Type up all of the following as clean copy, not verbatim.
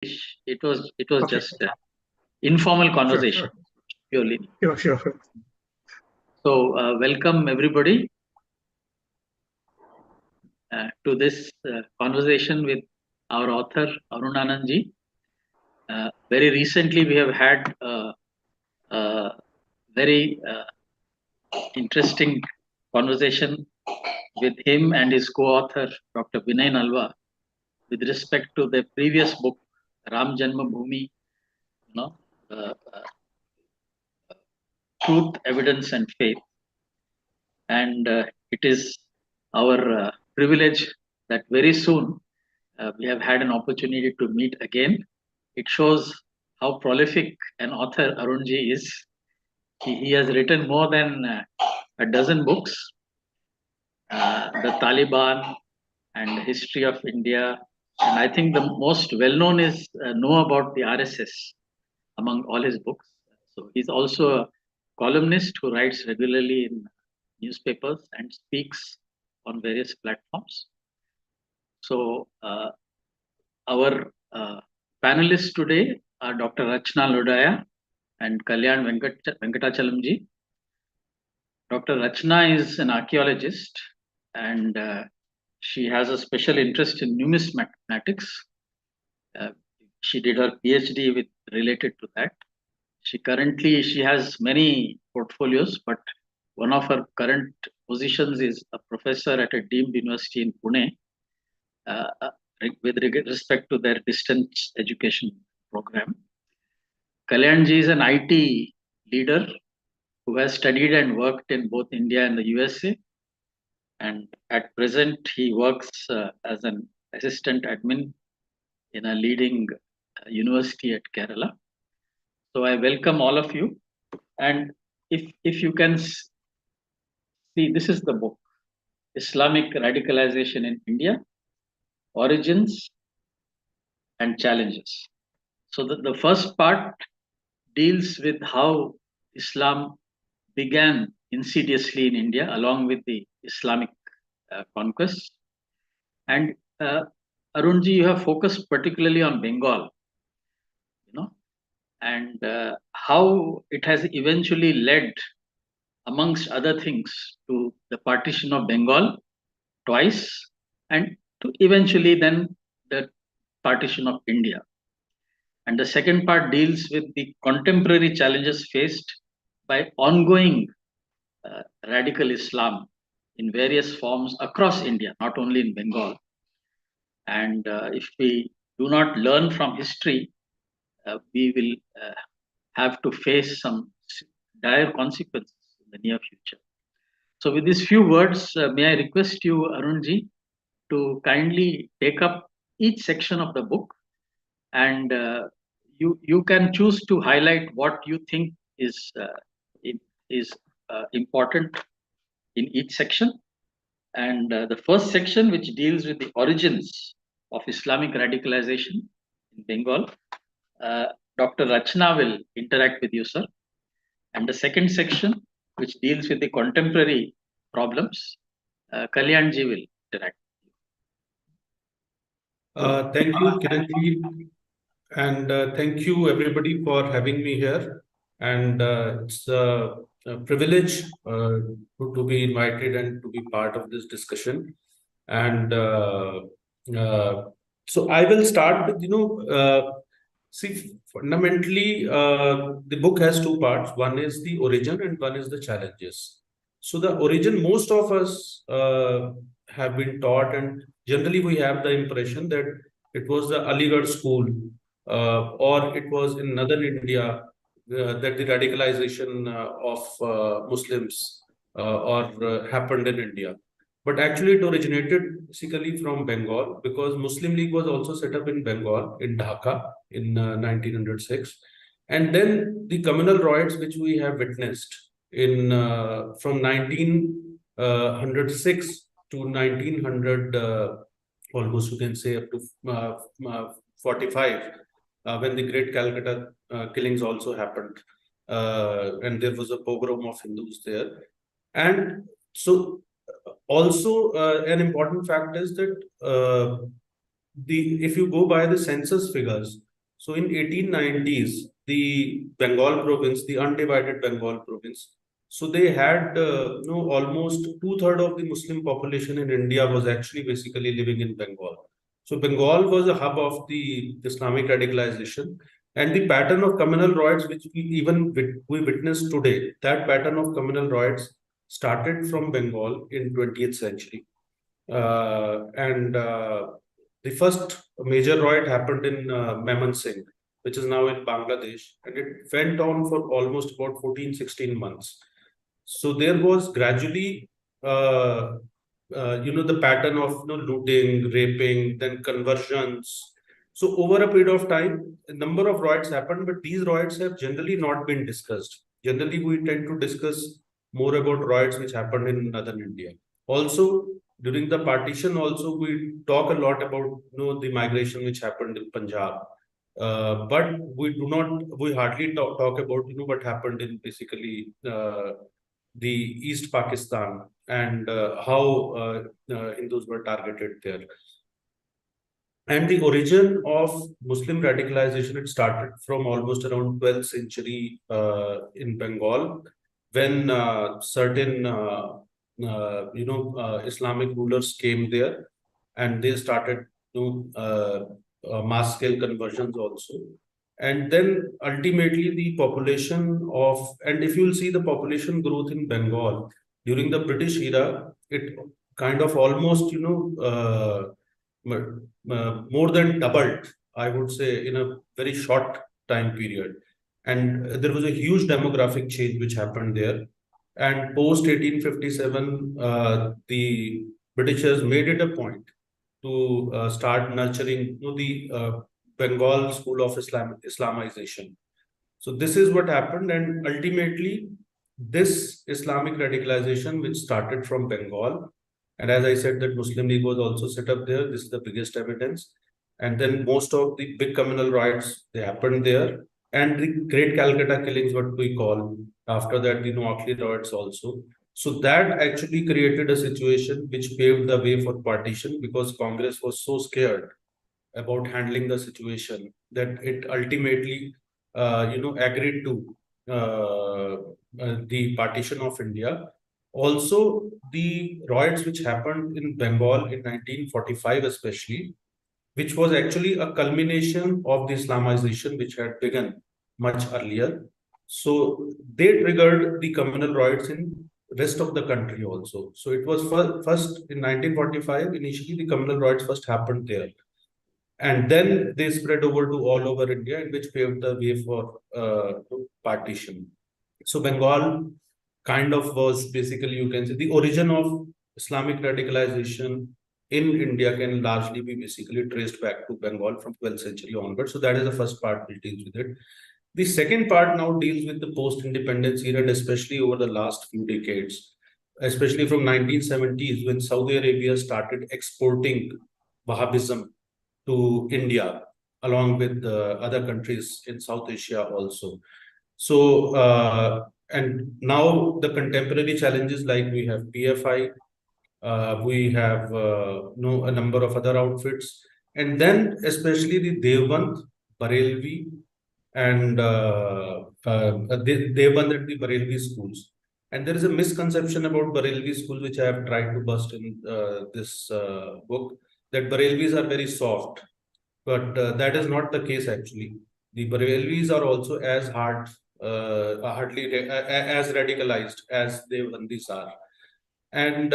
It was Okay. just an informal conversation, purely. Sure. So welcome everybody to this conversation with our author Arun Anand ji. Very recently, we have had a very interesting conversation with him and his co-author Dr. Vinay Nalwa with respect to the previous book Ram Janma Bhoomi, uh, uh, Truth, Evidence, and Faith. And it is our privilege that very soon we have had an opportunity to meet again. It shows how prolific an author Arunji is. He has written more than a dozen books. The Taliban and the history of India. And I think the most well known is know about the RSS among all his books. So he's also a columnist who writes regularly in newspapers and speaks on various platforms. So our panelists today are Dr. Rachna Lodaya and Kalyan Venkatachalamji. Dr. Rachna is an archaeologist and she has a special interest in numismatics. She did her PhD with related to that. She has many portfolios, but one of her current positions is a professor at a deemed university in Pune with respect to their distance education program. Kalyanji is an IT leader who has studied and worked in both India and the USA. And at present, he works as an assistant admin in a leading university at Kerala. So I welcome all of you. And if you can see, this is the book, Islamic Radicalization in India, Origins and Challenges. So the first part deals with how Islam began insidiously in India along with the Islamic conquest. And Arunji, you have focused particularly on Bengal, and how it has eventually led, amongst other things, to the partition of Bengal twice, and to eventually then the partition of India. And the second part deals with the contemporary challenges faced by ongoing radical Islam in various forms across India, not only in Bengal. And if we do not learn from history, we will have to face some dire consequences in the near future. So, with these few words, may I request you, Arunji, to kindly take up each section of the book, and you can choose to highlight what you think is important in each section. And the first section, which deals with the origins of Islamic radicalization in Bengal, Dr. Rachna will interact with you, sir. And the second section, which deals with the contemporary problems, Kalyanji will interact. Thank you, Kiranji, and thank you everybody for having me here. And it's a privilege to be invited and to be part of this discussion. And so I will start with, see, fundamentally, the book has two parts. One is the origin and one is the challenges. So the origin, most of us have been taught, and generally we have the impression that it was the Aligarh school or it was in northern India that the radicalization of Muslims happened in India. But actually it originated basically from Bengal, because Muslim League was also set up in Bengal, in Dhaka, in 1906. And then the communal riots which we have witnessed in from 1906 to 1900, almost you can say up to 45, when the Great Calcutta killings also happened. And there was a pogrom of Hindus there. And so also an important fact is that if you go by the census figures, So in 1890s, the Bengal province, the undivided Bengal province, so they had almost two-thirds of the Muslim population in India was actually basically living in Bengal. So Bengal was a hub of the Islamic radicalization, and the pattern of communal riots, which we witness today, that pattern of communal riots started from Bengal in 20th century. And the first major riot happened in Singh, which is now in Bangladesh, and it went on for almost about 14, 16 months. So there was gradually, the pattern of looting, raping, then conversions. So over a period of time, a number of riots happened, but these riots have generally not been discussed. Generally, we tend to discuss more about riots which happened in northern India. Also, during the partition, also we talk a lot about the migration which happened in Punjab. But we hardly talk about what happened in basically the East Pakistan and how Hindus were targeted there. And the origin of Muslim radicalization, it started from almost around 12th century in Bengal, when certain Islamic rulers came there, and they started mass scale conversions also. And then ultimately the population of, and if you'll see the population growth in Bengal during the British era, it kind of almost, more than doubled, I would say, in a very short time period. And there was a huge demographic change which happened there. And post 1857, the Britishers made it a point to start nurturing the Bengal school of Islamization. So this is what happened, and ultimately, this Islamic radicalization, which started from Bengal, and as I said, that Muslim League was also set up there. This is the biggest evidence. And then most of the big communal riots, they happened there. And the Great Calcutta killings, what we call, after that, the Noakhali riots also. So that actually created a situation which paved the way for partition, because Congress was so scared about handling the situation that it ultimately, agreed to the partition of India. Also, the riots which happened in Bengal in 1945, especially, which was actually a culmination of the Islamization which had begun much earlier. So they triggered the communal riots in rest of the country also. So it was first in 1945. Initially, the communal riots first happened there, and then they spread over to all over India, and which paved the way for partition. So Bengal kind of was basically, you can say, the origin of Islamic radicalization in India can largely be basically traced back to Bengal from 12th century onwards. So that is the first part which deals with it. The second part now deals with the post-independence era, and especially over the last few decades, especially from 1970s, when Saudi Arabia started exporting Wahhabism to India, along with other countries in South Asia also. So, and now the contemporary challenges, like we have PFI, we have a number of other outfits, and then especially the Devband, Barelvi, and Devband and the Barelvi schools. And there is a misconception about Barelvi schools, which I have tried to bust in this book, that Barelvis are very soft, but that is not the case actually. The Barelvis are also as as radicalized as the Devbandis are. And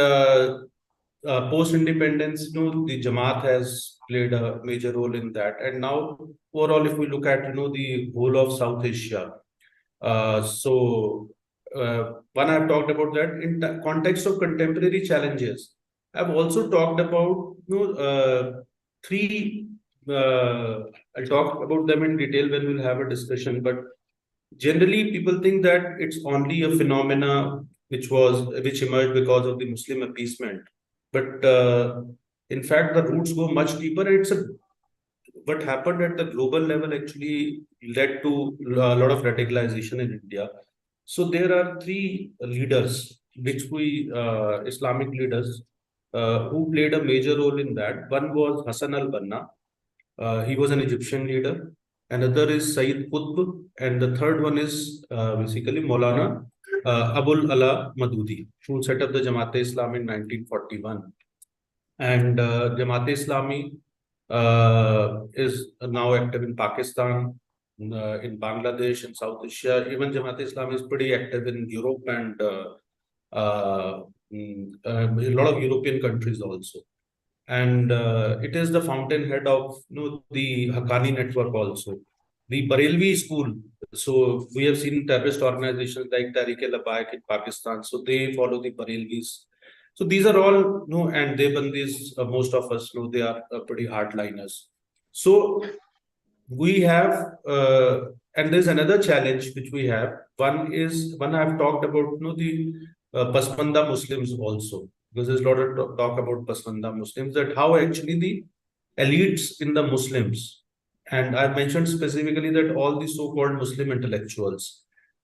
post-independence, the Jamaat has played a major role in that. And now, overall, if we look at the whole of South Asia, one I've talked about that in the context of contemporary challenges. I've also talked about three. I'll talk about them in detail when we'll have a discussion. But generally, people think that it's only a phenomena which emerged because of the Muslim appeasement. But in fact, the roots go much deeper. What happened at the global level actually led to a lot of radicalization in India. So there are three leaders, Islamic leaders, who played a major role in that. One was Hassan al-Banna. He was an Egyptian leader. another is Sayyid Qutb, and the third one is basically Maulana Abul Ala Madudi, who set up the Jamaat-e-Islam in 1941. And Jamaat-e-Islami is now active in Pakistan, in Bangladesh, in South Asia. Even Jamaat-e-Islami is pretty active in Europe and a lot of European countries also. And it is the fountainhead of the Haqqani network also. The Barelvi school. So we have seen terrorist organizations like Tehreek-e-Labbaik in Pakistan. So they follow the Barelvis. So these are all, and Deobandis, most of us know they are pretty hardliners. So we have, and there's another challenge which we have. One I've talked about, the Pasmanda Muslims also, because there's a lot of talk about Pasmanda Muslims, that how actually the elites in the Muslims, and I've mentioned specifically that all the so-called Muslim intellectuals,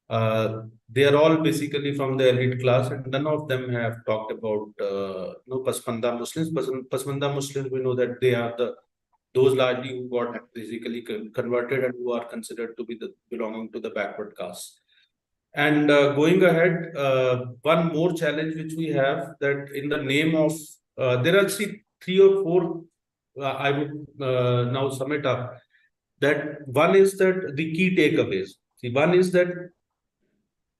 they are all basically from the elite class, and none of them have talked about Pasmanda Muslims. Pasmanda Muslims, we know that they are those largely who got basically converted and who are considered to be belonging to the backward caste. And going ahead, one more challenge which we have, that in the name of there are three or four I would now sum it up. That one is that the key takeaways. See, one is that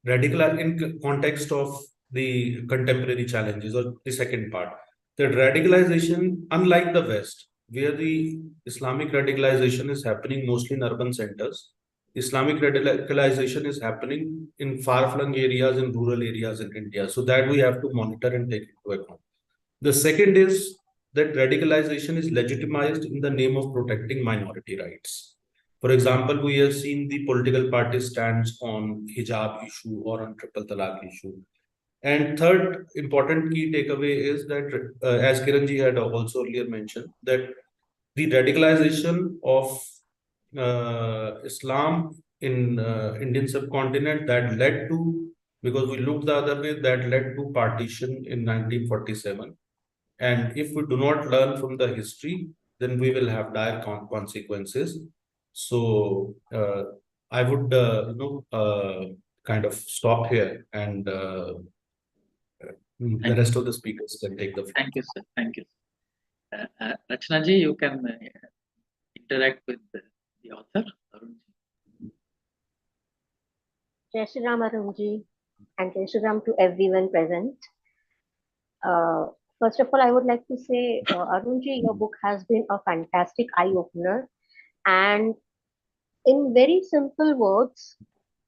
radical in context of the contemporary challenges, or the second part, that radicalization, unlike the West, where the Islamic radicalization is happening mostly in urban centers, Islamic radicalization is happening in far-flung areas, in rural areas in India. So that we have to monitor and take into account. The second is that radicalization is legitimized in the name of protecting minority rights. For example, we have seen the political party stands on hijab issue or on triple talaq issue. And third important key takeaway is that, as Kiranji had also earlier mentioned, that the radicalization of Islam in Indian subcontinent that led to, because we looked the other way, that led to partition in 1947. And if we do not learn from the history, then we will have dire consequences. So I would, kind of stop here, and the rest of the speakers can take the floor. Thank you, sir. Thank you. Rachna ji, you can interact with the author, Arun ji. Jai Shri Ram, Arunji, and Jai Shri Ram to everyone present. First of all, I would like to say, Arunji, your book has been a fantastic eye-opener, and in very simple words,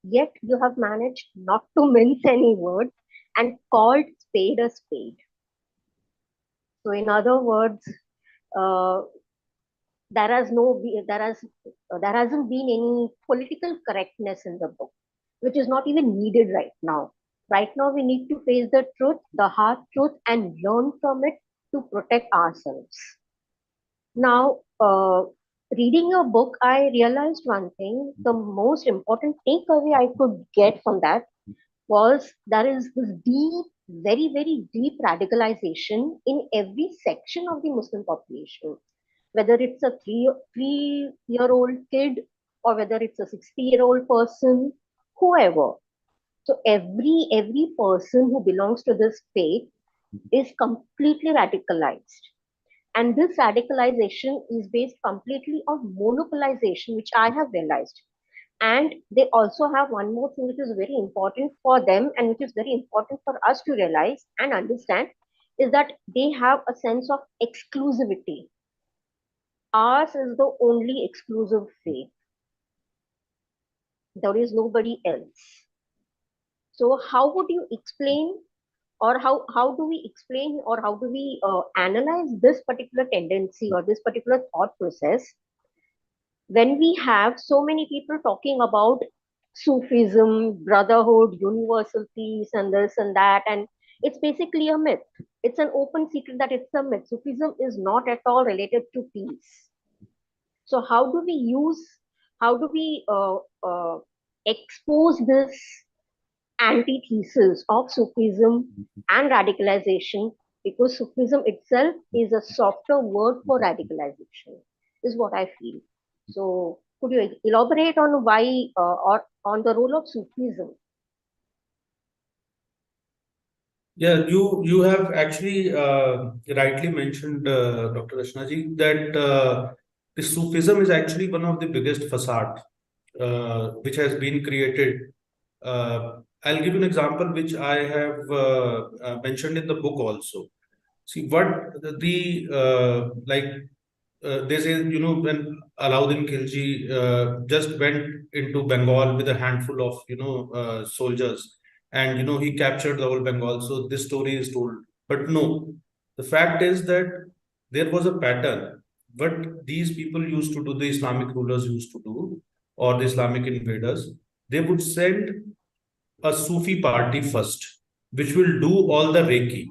yet you have managed not to mince any words and called spade a spade. So, in other words, there hasn't been any political correctness in the book, which is not even needed right now. Right now, we need to face the truth, the hard truth, and learn from it to protect ourselves. Now, reading your book, I realized one thing. The most important takeaway I could get from that was there is this deep, very, very deep radicalization in every section of the Muslim population, whether it's a three-year-old kid or whether it's a 60-year-old person, whoever. So every person who belongs to this faith is completely radicalized. And this radicalization is based completely on monopolization, which I have realized. And they also have one more thing which is very important for them and which is very important for us to realize and understand, is that they have a sense of exclusivity. Ours is the only exclusive faith. There is nobody else. So how would you explain, or how do we explain, or how do we analyze this particular tendency or this particular thought process when we have so many people talking about Sufism, brotherhood, universal peace, and this and that, and it's basically a myth. It's an open secret that it's a myth. Sufism is not at all related to peace. So how do we expose this antithesis of Sufism and radicalization, because Sufism itself is a softer word for radicalization, is what I feel. So Could you elaborate on why or on the role of Sufism? Yeah, you have actually rightly mentioned, Dr. Rashnaji, that the Sufism is actually one of the biggest facade which has been created. I'll give you an example which I have mentioned in the book also. See what they say, when Alauddin Khilji just went into Bengal with a handful of soldiers, and he captured the whole Bengal. So this story is told, but no, the fact is that there was a pattern. What these people used to do, the Islamic rulers used to do, or the Islamic invaders, they would send a Sufi party first, which will do all the Reiki,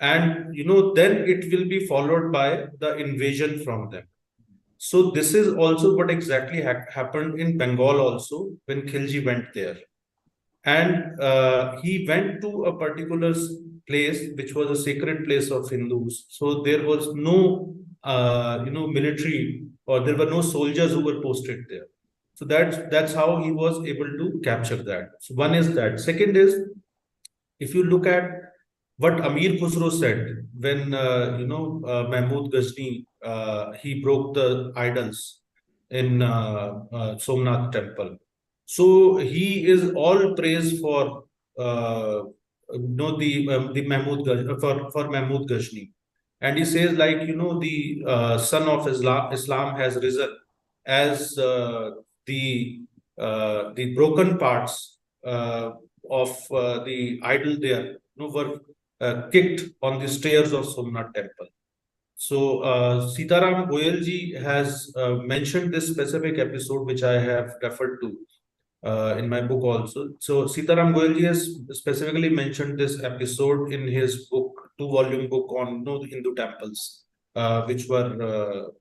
and then it will be followed by the invasion from them. So this is also what exactly happened in Bengal also when Khilji went there. And he went to a particular place which was a sacred place of Hindus. So there was no military, or there were no soldiers who were posted there. So that's how he was able to capture that. So one is that. Second is, if you look at what Amir Khusro said when Mahmud Ghazni, he broke the idols in Somnath temple. So he is all praise for the for Mahmud Ghazni, and he says, like, the son of Islam has risen as the broken parts of the idol there, were kicked on the stairs of Somnath temple. So Sitaram Goyalji has mentioned this specific episode, which I have referred to in my book also. So Sitaram Goyalji has specifically mentioned this episode in his book, two-volume book on the Hindu temples, which were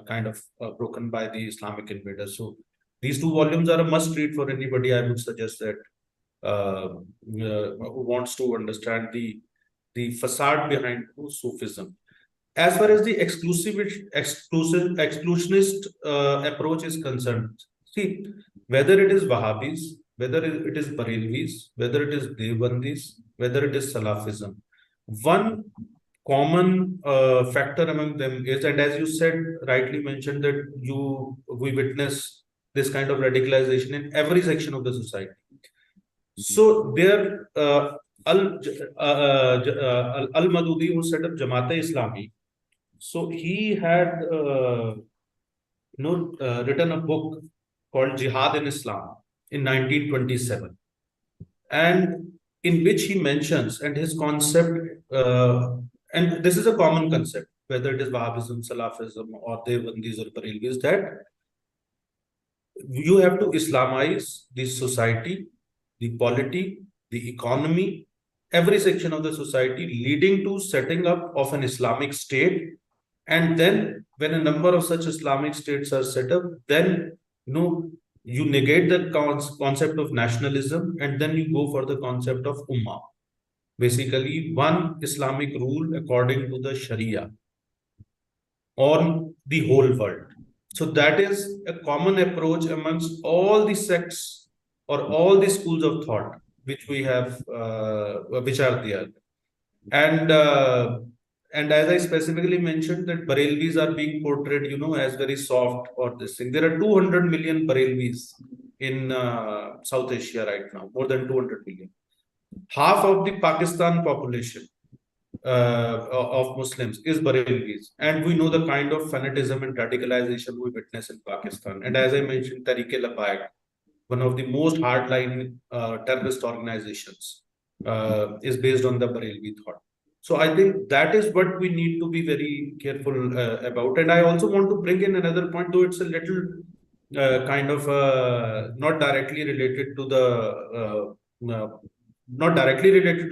kind of broken by the Islamic invaders. So these two volumes are a must read for anybody. I would suggest that who wants to understand the facade behind Sufism. As far as the exclusionist approach is concerned, see, whether it is Wahhabis, whether it is Barelvis, whether it is Devbandis, whether it is Salafism, one common factor among them is, and as you said, rightly mentioned, that we witness this kind of radicalization in every section of the society. So there, Al-Madudi, who set up Jamaat-e Islami, so he had written a book called Jihad in Islam in 1927, and in which he mentions, and his concept, and this is a common concept, whether it is Wahhabism, Salafism, or Devbandis or Barelvis, that you have to Islamize the society, the polity, the economy, every section of the society, leading to setting up of an Islamic state. And then when a number of such Islamic states are set up, then you negate the concept of nationalism, and then you go for the concept of Ummah. Basically, one Islamic rule according to the Sharia on the whole world. So that is a common approach amongst all the sects or all the schools of thought which we have, which are there. And as I specifically mentioned, that Barelvis are being portrayed, as very soft or this thing. There are 200 million Barelvis in South Asia right now, more than 200 million. Half of the Pakistan population of Muslims is Barelvis, and we know the kind of fanatism and radicalization we witness in Pakistan. And as I mentioned, Tehreek-e-Labbaik, one of the most hardline terrorist organizations, is based on the Barelvi thought. So I think that is what we need to be very careful about. And I also want to bring in another point, though it's a little kind of not directly related to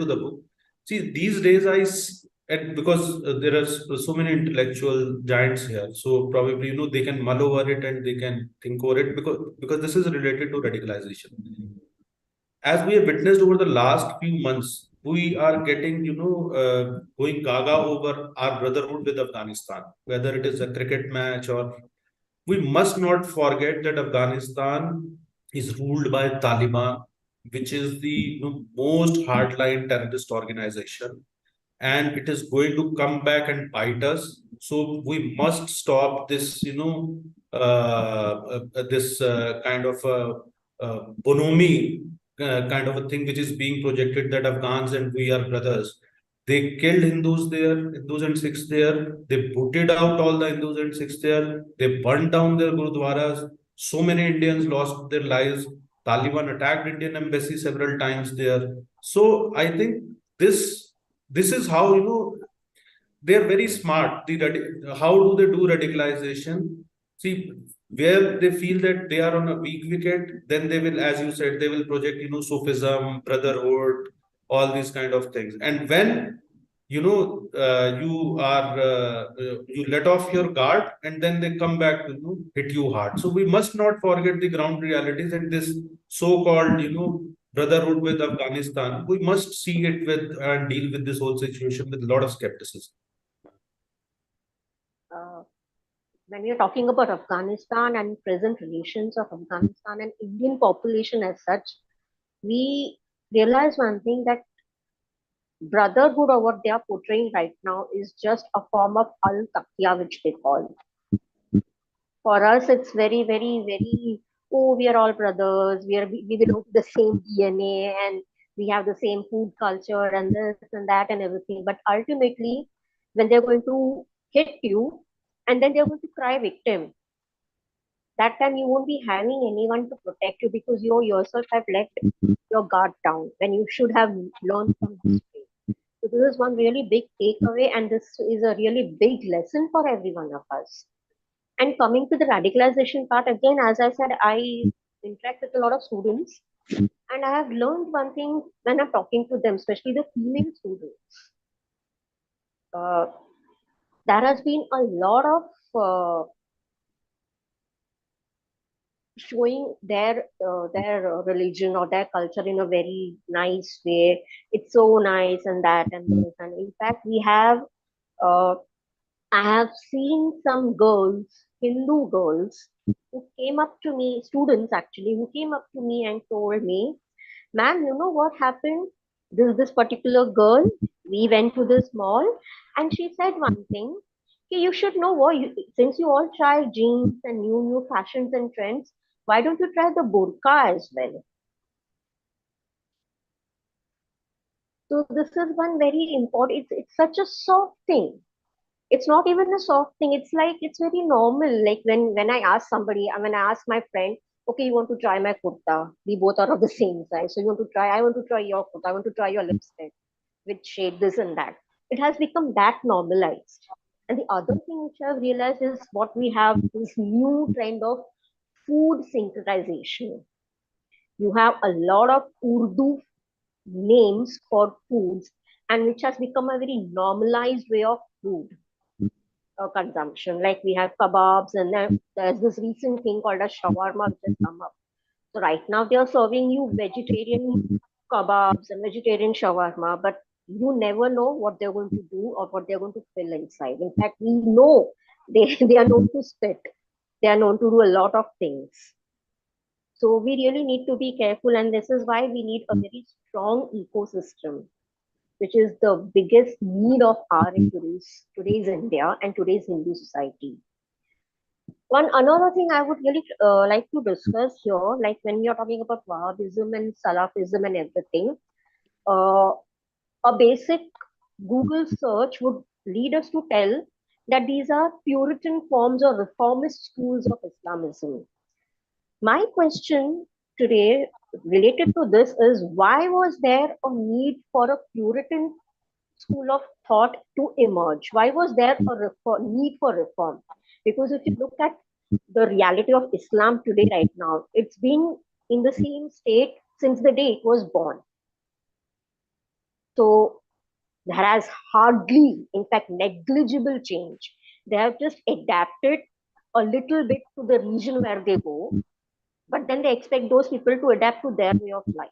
the book. See, these days because there are so many intellectual giants here, so probably they can mull over it and they can think over it, because this is related to radicalization. As we have witnessed over the last few months, we are getting, going gaga over our brotherhood with Afghanistan, whether it is a cricket match or we must not forget that Afghanistan is ruled by Taliban, which is the most hardline terrorist organization, and it is going to come back and bite us. So we must stop this, this kind of bonhomie kind of a thing which is being projected that Afghans and we are brothers. They killed Hindus there, Hindus and Sikhs there. They booted out all the Hindus and Sikhs there. They burned down their gurudwaras. So many Indians lost their lives. Taliban attacked Indian embassy several times there. So I think this is how they're very smart. How do they do radicalization? See, where they feel that they are on a weak wicket, then they will, as you said, they will project, Sufism, brotherhood, all these kind of things. And when you let off your guard, and then they come back to hit you hard. So we must not forget the ground realities and this so-called brotherhood with Afghanistan. We must see it with and deal with this whole situation with a lot of skepticism. When we are talking about Afghanistan and present relations of Afghanistan and Indian population as such, we realize one thing, that brotherhood or what they are portraying right now is just a form of al-taqiyya, which they call. For us, it's very, very, very, oh, we are all brothers, we belong to the same DNA, and we have the same food culture and this and that and everything. But ultimately, when they're going to hit you, and then they're going to cry victim, that time you won't be having anyone to protect you, because you yourself have let your guard down when you should have learned from history. So this is one really big takeaway, and this is a really big lesson for every one of us. And coming to the radicalization part, again, as I said, I interact with a lot of students, and I have learned one thing when I'm talking to them, especially the female students. There has been a lot of showing their religion or their culture in a very nice way. It's so nice and that and this. And in fact, I have seen some girls, Hindu girls, who came up to me, students actually, who came up to me and told me, ma'am, you know what happened? This particular girl, we went to this mall, and she said one thing. Okay, you should know what, since you all try jeans and new fashions and trends, why don't you try the burqa as well? So this is one very important. It's such a soft thing. It's not even a soft thing. It's like it's very normal. Like when I ask somebody, when I ask my friend, okay, you want to try my kurta? We both are of the same size, so you want to try? I want to try your kurta. I want to try your lipstick, which shade this and that. It has become that normalized. And the other thing which I've realized is what we have this new trend of food synchronization. You have a lot of Urdu names for foods, and which has become a very normalized way of food consumption. Like we have kebabs, and then there's this recent thing called a shawarma which has come up. So right now they are serving you vegetarian kebabs and vegetarian shawarma, but you never know what they're going to do or what they're going to fill inside. In fact, we know they are known to spit. They are known to do a lot of things. So we really need to be careful, and this is why we need a very strong ecosystem, which is the biggest need of our today's India and today's Hindu society. One another thing I would really like to discuss here, like when we are talking about Wahhabism and Salafism and everything, a basic Google search would lead us to tell that these are Puritan forms or reformist schools of Islamism. My question today related to this is, why was there a need for a Puritan school of thought to emerge? Why was there a need for reform? Because if you look at the reality of Islam today, right now, it's been in the same state since the day it was born. So there has hardly, in fact, negligible change. They have just adapted a little bit to the region where they go, but then they expect those people to adapt to their way of life.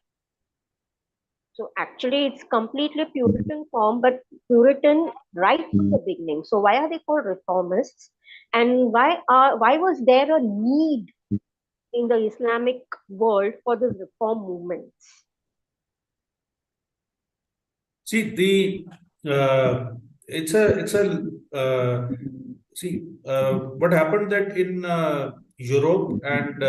So actually, it's completely Puritan form, but Puritan right from the beginning. So why are they called reformists? And why was there a need in the Islamic world for this reform movements? See, what happened that in Europe and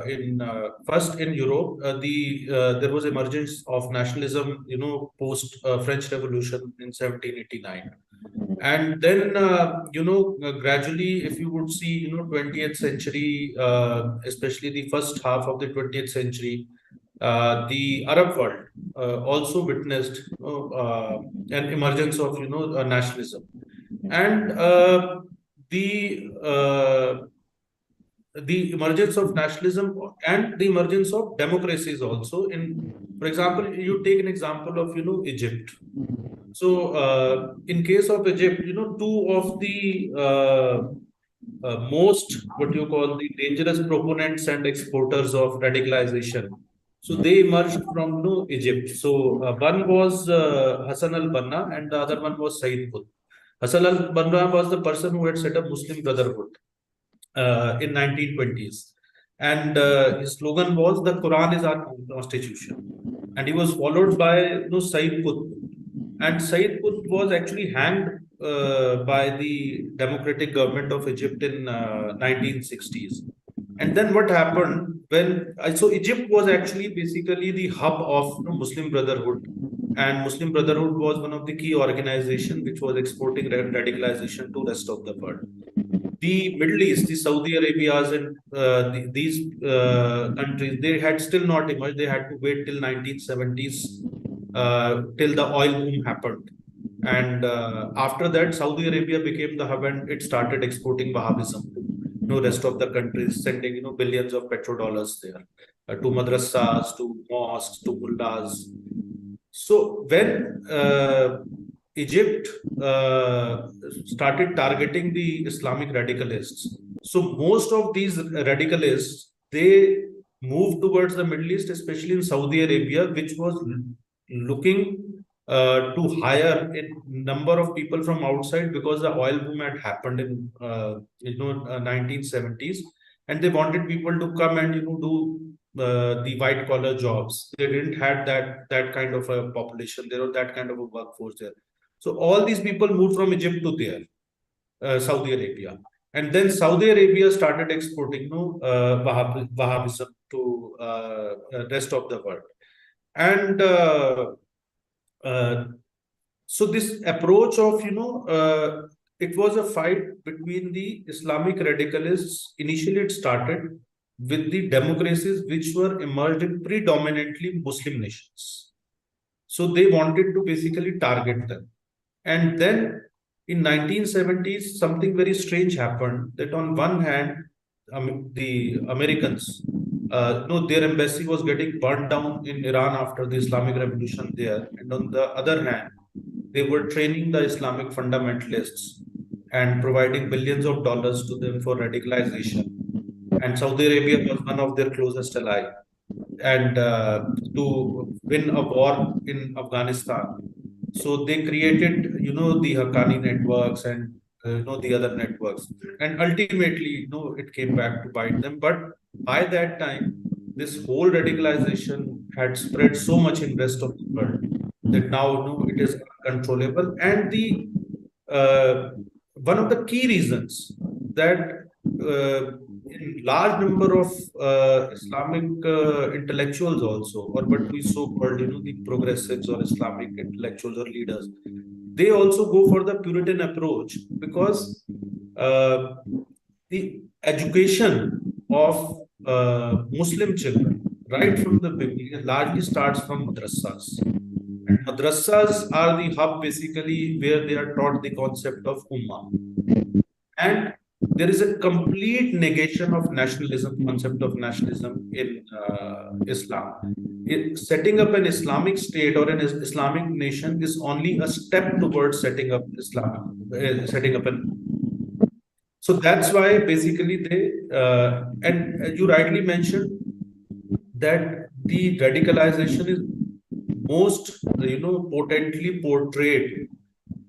in first in Europe, there was emergence of nationalism, post French Revolution in 1789. And then, gradually, if you would see, 20th century, especially the first half of the 20th century, the Arab world also witnessed an emergence of nationalism, and the uh, the emergence of nationalism and the emergence of democracies also. For example, you take an example of Egypt. So in case of Egypt, two of the most, what you call, the dangerous proponents and exporters of radicalization. So they emerged from Egypt. So one was Hassan al-Banna and the other one was Said Qutb. Hassan al-Banna was the person who had set up Muslim Brotherhood in 1920s. And his slogan was, "The Quran is our constitution." And he was followed by Said Qutb. And Said Qutb was actually hanged by the democratic government of Egypt in 1960s. And then what happened when so Egypt was actually basically the hub of Muslim Brotherhood, and Muslim Brotherhood was one of the key organizations which was exporting radicalization to rest of the world. The Middle East, the Saudi Arabias and these countries, they had still not emerged. They had to wait till 1970s till the oil boom happened. And after that, Saudi Arabia became the hub and it started exporting Wahhabism to rest of the countries, sending billions of petrodollars there to madrasas, to mosques, to mullahs. So when Egypt started targeting the Islamic radicalists, so most of these radicalists, they moved towards the Middle East, especially in Saudi Arabia, which was looking to hire a number of people from outside because the oil boom had happened in 1970s, and they wanted people to come and do the white collar jobs. They didn't have that kind of a population there or that kind of a workforce there. So all these people moved from Egypt to there, Saudi Arabia, and then Saudi Arabia started exporting Wahhabism to rest of the world. And so this approach of it was a fight between the Islamic radicalists. Initially, it started with the democracies which were emerged in predominantly Muslim nations. So they wanted to basically target them. And then in 1970s, something very strange happened, that on one hand, the Americans, their embassy was getting burned down in Iran after the Islamic Revolution there. And on the other hand, they were training the Islamic fundamentalists and providing billions of dollars to them for radicalization. And Saudi Arabia was one of their closest allies. And to win a war in Afghanistan, so they created, the Haqqani networks and the other networks, and ultimately, it came back to bite them. But by that time, this whole radicalization had spread so much in rest of the world that now, it is uncontrollable. And the one of the key reasons that in large number of Islamic intellectuals also, or what we so called, the progressives or Islamic intellectuals or leaders, they also go for the Puritan approach because the education of Muslim children right from the beginning largely starts from madrasas. And madrasas are the hub basically where they are taught the concept of ummah. And there is a complete negation of nationalism, concept of nationalism in Islam. Setting up an Islamic state or an Islamic nation is only a step towards setting up setting up an. So that's why basically they, and you rightly mentioned that the radicalization is most, potently portrayed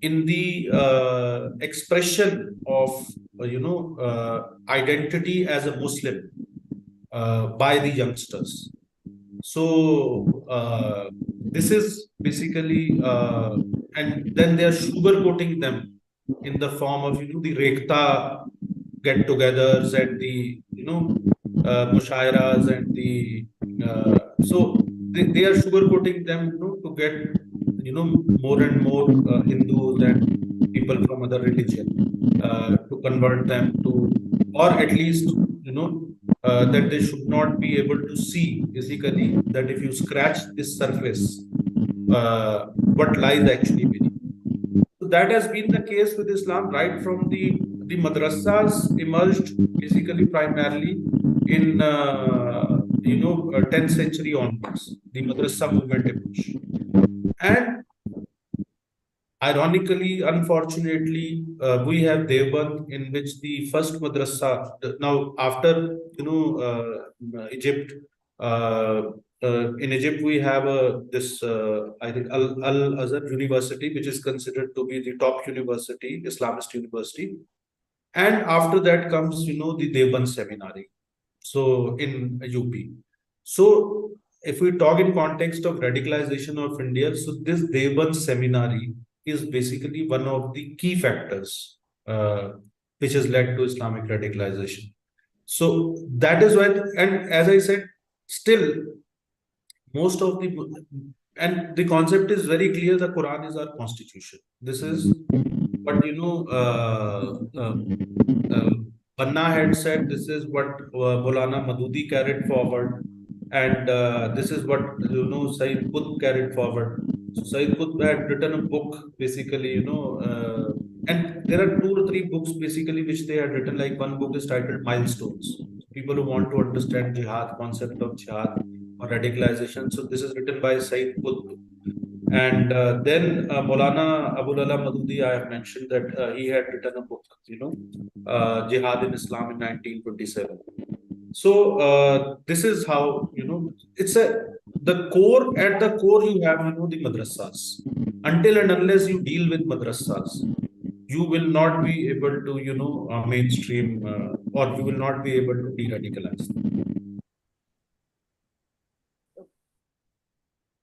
in the expression of, identity as a Muslim by the youngsters. So this is basically, and then they are sugarcoating them in the form of, the Rekta get-togethers and the, mushairas and the, so they are sugarcoating them, to get, more and more Hindus and people from other religion to convert them to, or at least, that they should not be able to see basically that if you scratch this surface, what lies actually beneath. So that has been the case with Islam right from the madrasas emerged basically primarily in 10th century onwards. The madrasa movement emerged, and ironically, unfortunately, we have Deoband, in which the first madrasa. Now, after Egypt, uh, in Egypt we have this I think Al Azhar University, which is considered to be the top university, Islamist university, and after that comes the Deoband Seminary, so in UP. So if we talk in context of radicalization of India, so this Deoband Seminary is basically one of the key factors which has led to Islamic radicalization. So that is why, and as I said, still most of the, and the concept is very clear, the Quran is our constitution. This is what uh, Banna had said, this is what Maulana Madudi carried forward, and this is what Sayyid Qutb carried forward. So Sayyid Qutb had written a book basically, and there are 2 or 3 books basically which they had written. Like one book is titled Milestones. People who want to understand jihad, concept of jihad or radicalization. So this is written by Sayyid Qutb. And then Maulana Abul Ala Madudi, I have mentioned that he had written a book, Jihad in Islam in 1927. So this is how, it's the core, at the core you have, the madrasas. Until and unless you deal with madrasas, you will not be able to, mainstream, or you will not be able to de-radicalize.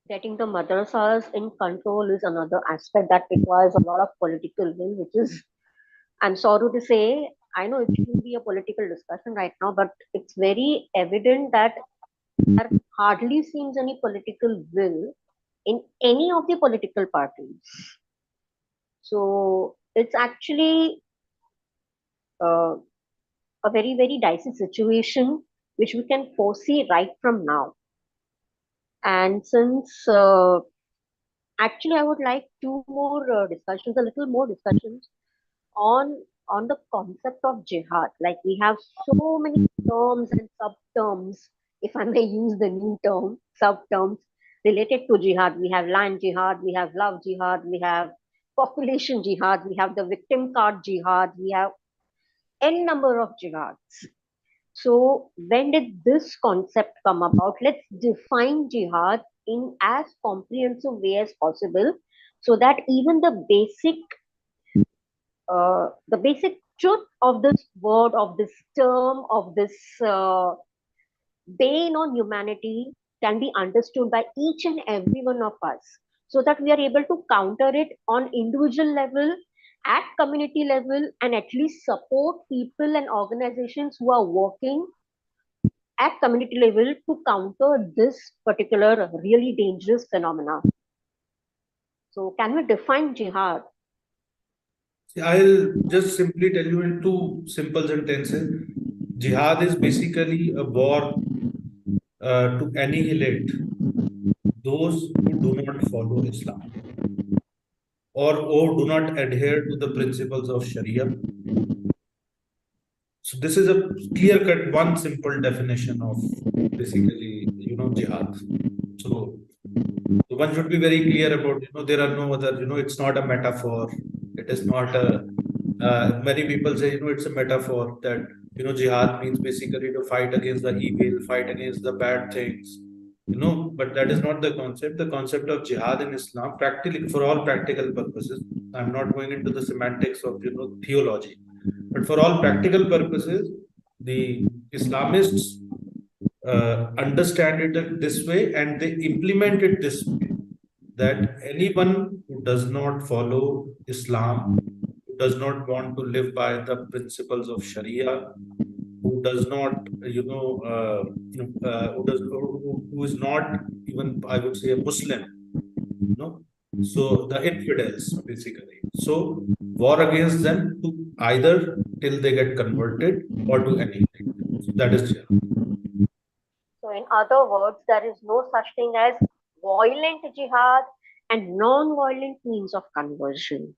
Getting the madrasas in control is another aspect that requires a lot of political will, which is, I'm sorry to say, I know it shouldn't be a political discussion right now, but it's very evident that there hardly seems any political will in any of the political parties. So it's actually uh, a very, very dicey situation, which we can foresee right from now. And since actually, I would like 2 more discussions, a little more discussions on the concept of jihad. Like we have so many terms and sub-terms, if I may use the new term, sub-terms related to jihad. We have land jihad, we have love jihad, we have population jihad, we have the victim card jihad, we have n number of jihads. So when did this concept come about? Let's define jihad in as comprehensive way as possible, so that even the basic truth of this word, of this term, of this bane on humanity can be understood by each and every one of us, so that we are able to counter it on individual level, at community level, and at least support people and organizations who are working at community level to counter this particular really dangerous phenomena. So can we define jihad? See, I'll just simply tell you in 2 simple sentences. Jihad is basically a war to annihilate those who do not follow Islam, or do not adhere to the principles of Sharia. So this is a clear-cut, one simple definition of basically, jihad. So one should be very clear about, there are no other, it's not a metaphor. It is not a, many people say, it's a metaphor that, jihad means basically to fight against the evil, fight against the bad things. but that is not the concept. The concept of jihad in Islam, practically for all practical purposes, I'm not going into the semantics of theology, but for all practical purposes, the Islamists understand it this way and they implement it this way, that anyone who does not follow Islam, who does not want to live by the principles of Sharia, who does not, who is not even, I would say, a Muslim, so the infidels basically. So war against them to either till they get converted or do anything. So that is jihad. So in other words, there is no such thing as violent jihad and non-violent means of conversion.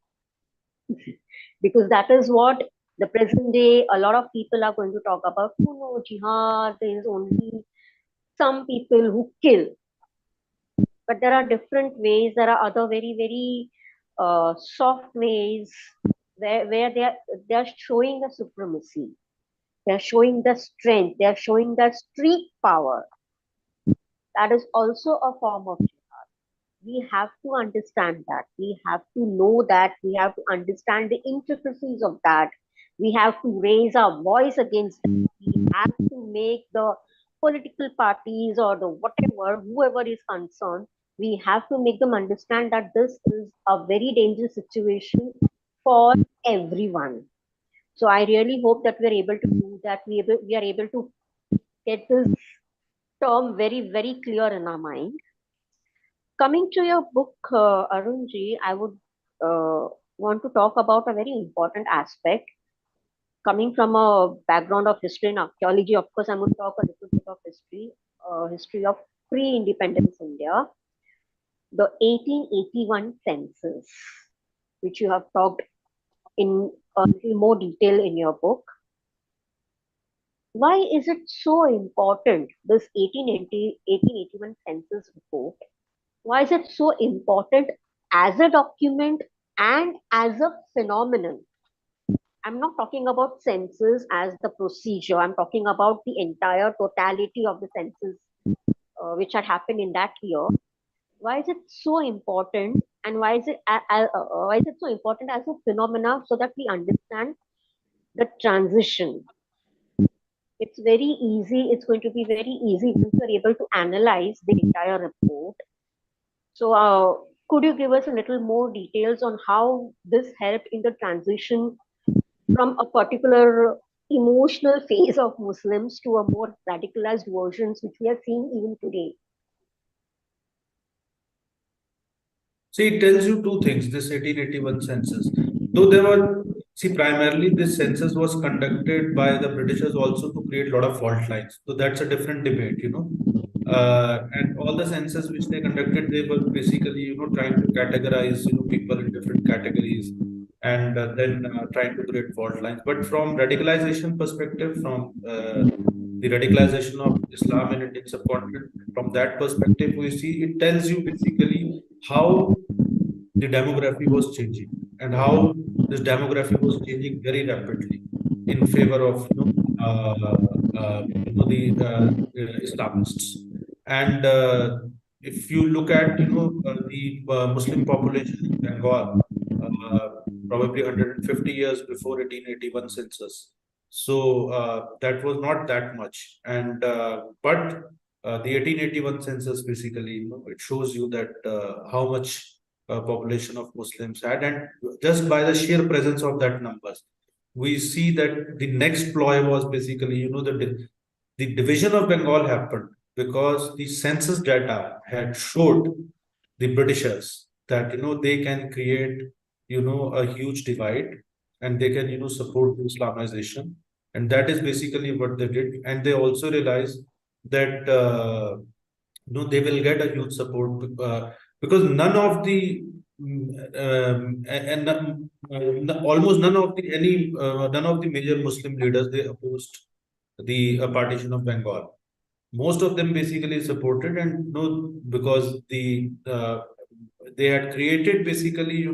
Because that is what the present day a lot of people are going to talk about. Oh no, jihad, there is only some people who kill. But there are different ways, there are other very, very soft ways where they are showing the supremacy. They are showing the strength. They are showing the street power. That is also a form of jihad. We have to understand that. We have to know that. We have to understand the intricacies of that. We have to raise our voice against it. We have to make the political parties or the whatever, whoever is concerned, we have to make them understand that this is a very dangerous situation for everyone. So I really hope that we are able to do that. We are able to get this term very, very clear in our mind. Coming to your book, Arunji, I would want to talk about a very important aspect. Coming from a background of history and archaeology, of course, I'm going to talk a little bit of history of pre-independence India, the 1881 census, which you have talked in a little more detail in your book. Why is it so important, this 1881 census report? Why is it so important as a document and as a phenomenon? I'm not talking about census as the procedure. I'm talking about the entire totality of the census which had happened in that year. Why is it so important, and why is it so important as a phenomena, so that we understand the transition? It's very easy. It's going to be very easy if you're able to analyze the entire report. So, could you give us a little more details on how this helped in the transition from a particular emotional phase of Muslims to a more radicalized versions, which we are seeing even today? See, it tells you two things, this 1881 census. Though there were, primarily this census was conducted by the Britishers also to create a lot of fault lines. So that's a different debate, and all the census which they conducted, they were basically, trying to categorize, people in different categories and then trying to create fault lines. But from radicalization perspective, from the radicalization of Islam in Indian subcontinent, from that perspective, we see it tells you basically how the demography was changing and how this demography was changing very rapidly in favor of the Islamists. And if you look at the Muslim population in Bengal, probably 150 years before 1881 census, so that was not that much. And but the 1881 census basically, it shows you that how much population of Muslims had, and just by the sheer presence of that numbers, we see that the next ploy was basically, the division of Bengal happened because the census data had showed the Britishers that they can create a huge divide, and they can support the Islamization, and that is basically what they did. And they also realized that they will get a huge support because none of the almost none of the none of the major Muslim leaders, they opposed the partition of Bengal. Most of them basically supported, and because they had created basically,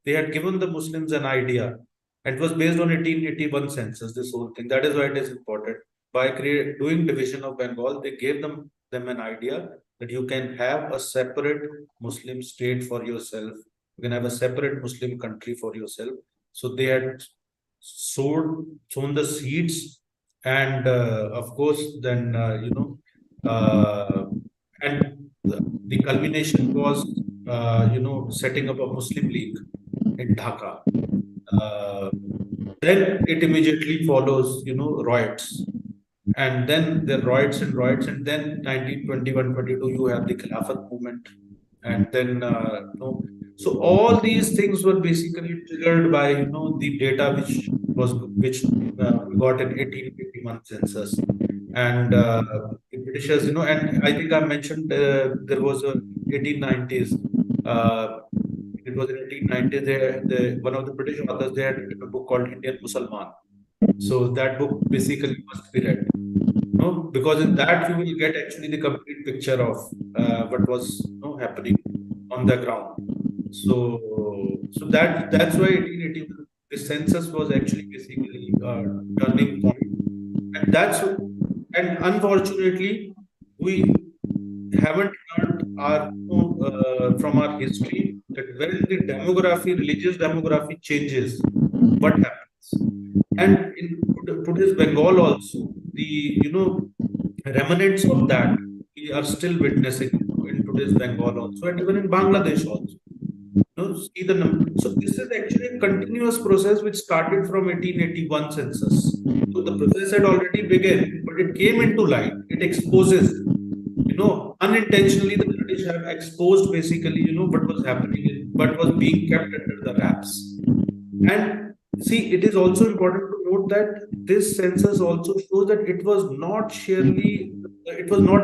they had given the Muslims an idea, and it was based on 1881 census, this whole thing. That is why it is important. by doing division of Bengal, they gave them an idea that you can have a separate Muslim state for yourself. You can have a separate Muslim country for yourself. So they had sown the seeds, and of course, then and the culmination was setting up a Muslim League in Dhaka. Then it immediately follows, riots. And then the riots and riots, and then 1921-22, you have the Khilafat movement. And then, so all these things were basically triggered by, the data which we got in 1881 census. And the Britishers, and I think I mentioned there was a 1890s. It was in 1890s. One of the British authors, they had written a book called Indian Musalman. So that book basically must be read. Because in that you will get actually the complete picture of what was happening on the ground. So that's why 1881, the census was actually basically a turning point, and unfortunately we haven't learned from our history that when the religious demography changes, what happens. And in today's Bengal also, the remnants of that we are still witnessing in today's Bengal also, and even in Bangladesh also. See the number. So this is actually a continuous process which started from 1881 census. So the process had already begun, but it came into light. It exposes, unintentionally the British have exposed basically, what was happening, what was being kept under the wraps. And see, it is also important to note that this census also shows that it was not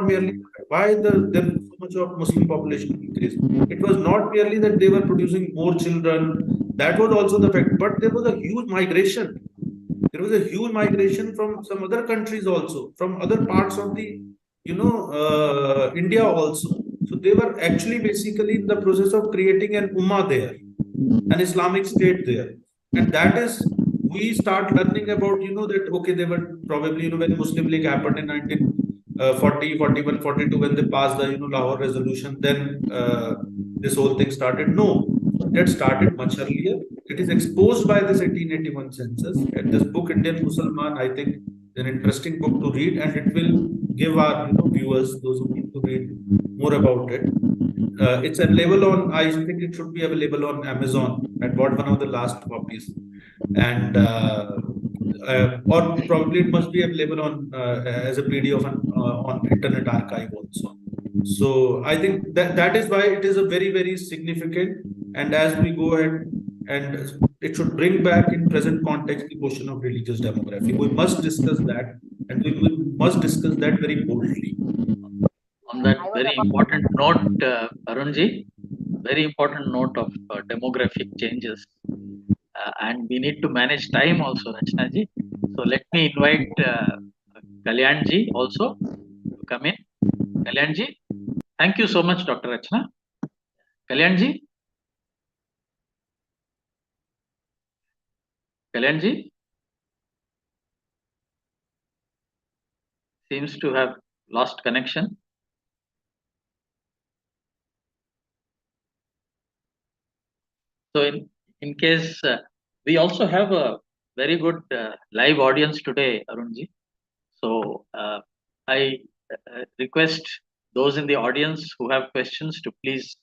merely why there was so much of Muslim population increase. It was not merely that they were producing more children. That was also the fact, but there was a huge migration. There was a huge migration from some other countries also, from other parts of the, India also. So they were actually basically in the process of creating an ummah there, an Islamic state there. And that is, we start learning about, that, okay, they were probably, when Muslim League happened in 1940, 41, 42, when they passed the, Lahore resolution, then this whole thing started. No, it started much earlier. It is exposed by this 1881 census. And this book, Indian Musalman, I think, is an interesting book to read, and it will give our viewers, those who need to read more about it. It's available on, I think it should be available on Amazon. I bought one of the last copies. And or probably it must be available on as a PDF on Internet Archive also. So I think that is why it is a very, very significant. And as we go ahead, and it should bring back in present context the question of religious demography. We must discuss that, and we must discuss that very boldly. On that very important note, Arunji, very important note of demographic changes. And we need to manage time also, Rachnaji. So let me invite Kalyanji also to come in. Kalyanji, thank you so much, Dr. Rachna. Kalyanji? Kalyanji? Seems to have lost connection. So in case, we also have a very good live audience today, Arunji. So I request those in the audience who have questions to please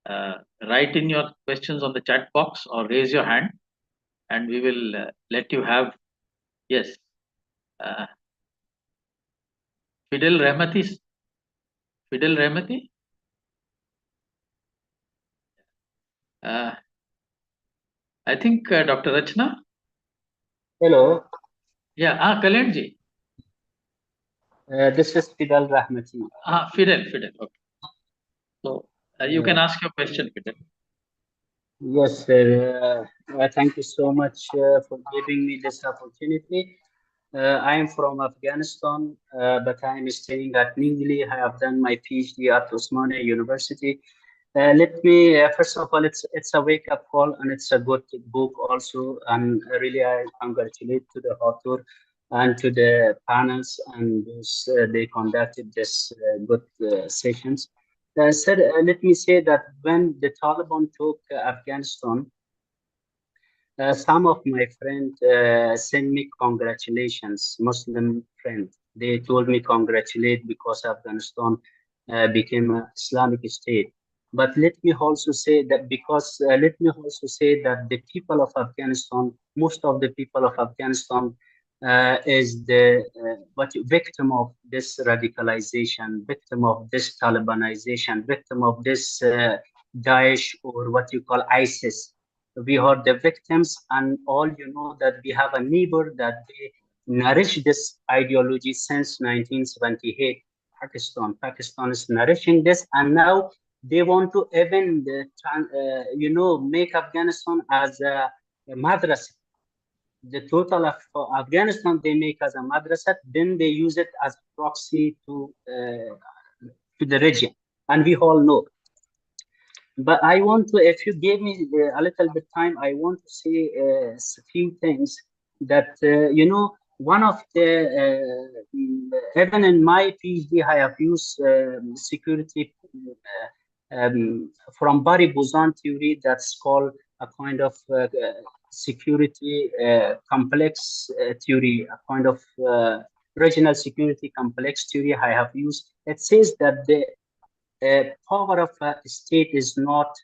write in your questions on the chat box or raise your hand, and we will let you have. Yes. Fidel Rahmati. Fidel Rahmati. I think Dr. Rachna. Hello. Yeah, Kalyanji. This is Fidel Rahmati. Fidel. Okay. So you can ask your question, Fidel. Yes, sir. Thank you so much for giving me this opportunity. I am from Afghanistan, but I am staying at New Delhi. I have done my PhD at Osmania University. Let me, first of all, it's a wake-up call, and it's a good book also. And really, I congratulate to the author and to the panels and those they conducted this good sessions. Sir, let me say that when the Taliban took Afghanistan, some of my friends sent me congratulations, Muslim friend. They told me congratulate because Afghanistan became an Islamic state. But let me also say that the people of Afghanistan, most of the people of Afghanistan, is the victim of this radicalization, victim of this Talibanization, victim of this Daesh or what you call ISIS. We are the victims, and all you know that we have a neighbor that they nourish this ideology since 1978. Pakistan is nourishing this, and now they want to even make Afghanistan as a madrasa. The total of Afghanistan they make as a madrasa, then they use it as proxy to the region, and we all know. But I want to, if you gave me a little bit time, I want to say a few things that, one of the, even in my PhD, I have used security from Barry Buzan theory that's called a kind of security complex theory, a kind of regional security complex theory I have used. It says that the power of a state is not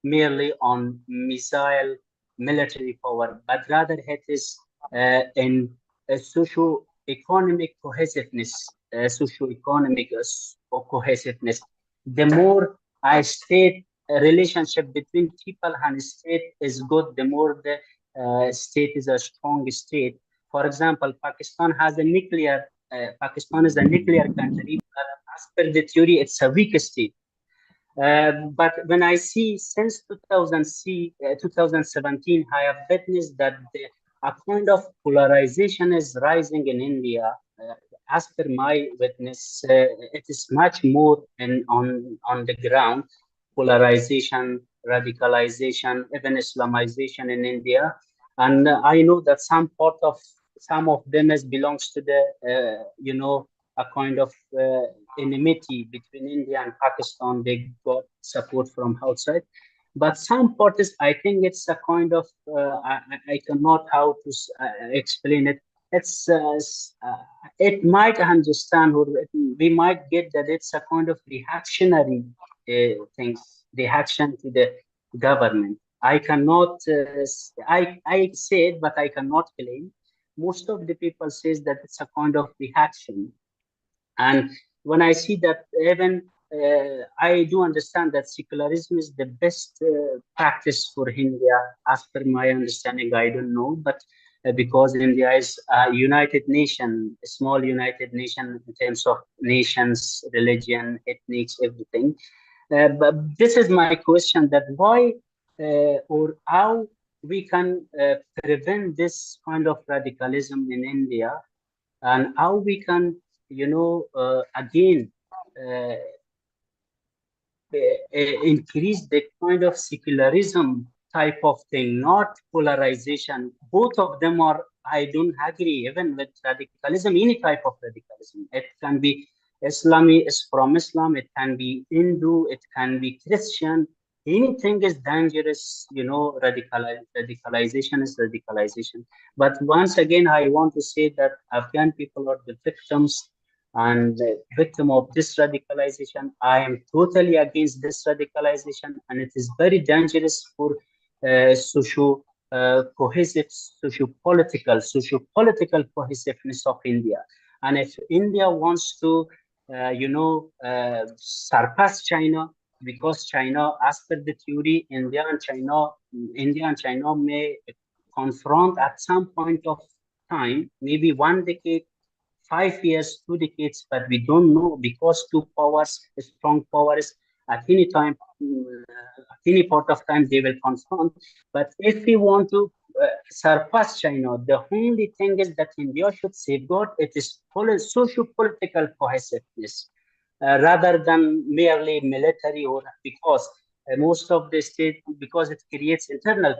merely on missile military power, but rather it is in socio-economic cohesiveness, cohesiveness. The more a state relationship between people and state is good, the more the state is a strong state. For example, Pakistan is a nuclear country, but as per the theory, it's a weak state. But when I see since 2017, I have witnessed that a kind of polarization is rising in India. As per my witness, it is much more on the ground. Polarization, radicalization, even Islamization in India. And I know that some of them is belongs to the, a kind of enmity between India and Pakistan. They got support from outside. But some parties, I think it's a kind of, I cannot how to explain it. It's, it might understand, or we might get that it's a kind of reactionary things, reaction to the government. I cannot, I say it, but I cannot claim. Most of the people says that it's a kind of reaction. And when I see that, even I do understand that secularism is the best practice for India, as per my understanding. I don't know, but because India is a united nation, a small united nation in terms of nations, religion, ethnics, everything. But this is my question: that why or how we can prevent this kind of radicalism in India, and how we can, again, uh, increase the kind of secularism type of thing, not polarization. Both of them are, I don't agree even with radicalism, any type of radicalism. It can be Islamic, is from Islam, it can be Hindu, it can be Christian. Anything is dangerous, radicalization is radicalization. But once again, I want to say that Afghan people are the victims and victim of this radicalization. I am totally against this radicalization, and it is very dangerous for cohesive, socio-political cohesiveness of India. And if India wants to, surpass China, because China, as per the theory, India and China may confront at some point of time, maybe 1 decade, 5 years, 2 decades, but we don't know, because two powers, strong powers, at any time, at any point of time, they will confront. But if we want to surpass China, the only thing is that India should safeguard it is socio-political cohesiveness rather than merely military, or because most of the state, because it creates internal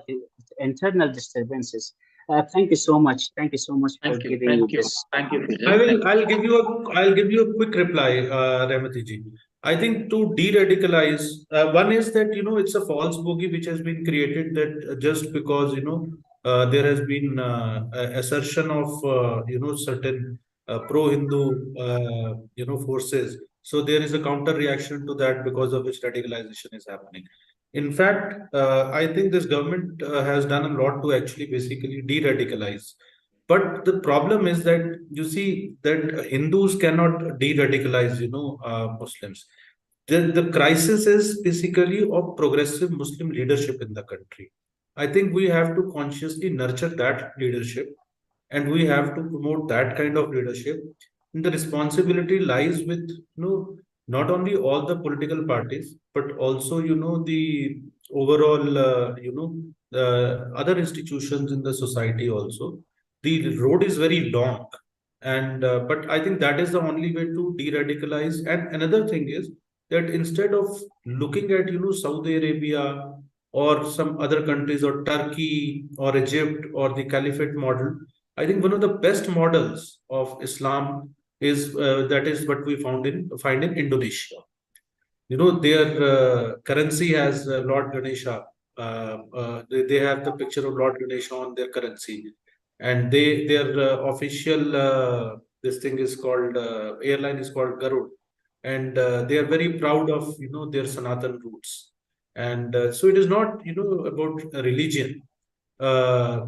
disturbances. Thank you so much. Thank you so much for Thank you. giving me Thank you. this. Thank you, Vijay. Thank you. I'll give you a quick reply, Remati ji. I think to de-radicalize, one is that it's a false bogey which has been created that just because there has been assertion of certain pro-Hindu forces. So there is a counter reaction to that because of which radicalization is happening. In fact, I think this government has done a lot to actually basically de-radicalize. But the problem is that you see that Hindus cannot de-radicalize, Muslims. The crisis is basically of progressive Muslim leadership in the country. I think we have to consciously nurture that leadership, and we have to promote that kind of leadership. And the responsibility lies with not only all the political parties, but also the overall other institutions in the society also. The road is very long, and but I think that is the only way to de-radicalize. And another thing is that instead of looking at Saudi Arabia or some other countries or Turkey or Egypt or the Caliphate model, I think one of the best models of Islam is that is what we find in Indonesia. Their currency has Lord Ganesha. They have the picture of Lord Ganesha on their currency, and their official this thing is called airline is called Garud, and they are very proud of their Sanatan roots, and so it is not about religion. Uh,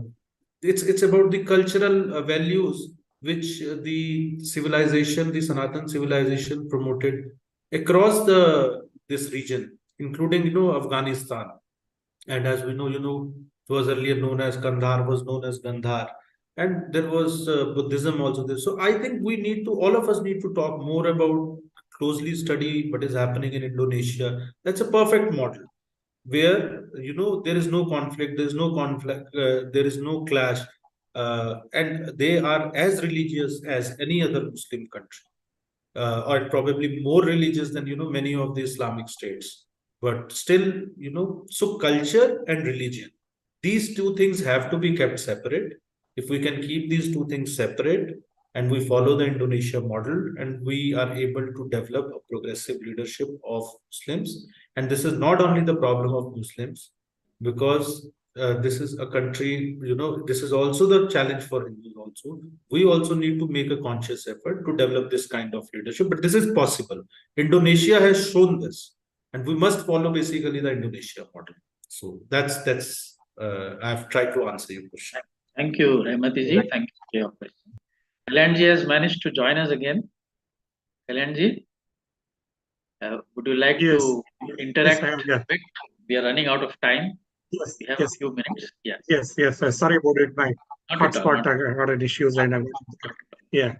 it's about the cultural values which the Sanatan civilization promoted across this region, including Afghanistan. And as we know, it was earlier known as Kandahar, was known as Gandhar, and there was Buddhism also there. So I think all of us need to talk more about, closely study what is happening in Indonesia. That's a perfect model where there is no conflict, there is no clash, and they are as religious as any other Muslim country, or probably more religious than many of the Islamic states. But still, so culture and religion, these two things have to be kept separate. If we can keep these two things separate and we follow the Indonesia model, and we are able to develop a progressive leadership of Muslims, and this is not only the problem of Muslims, because this is a country, this is also the challenge for Hindus also. We also need to make a conscious effort to develop this kind of leadership, but this is possible. Indonesia has shown this, and we must follow basically the Indonesia model. So that's I've tried to answer your question. Thank you, Remati ji. Thank you for your question. Kalanji has managed to join us again. Kalanji, would you like to interact a bit? We are running out of time. Yes, We have yes, a few minutes. Yes. yes. Sorry about it. My Not at all. hotspot had an issues, and yeah.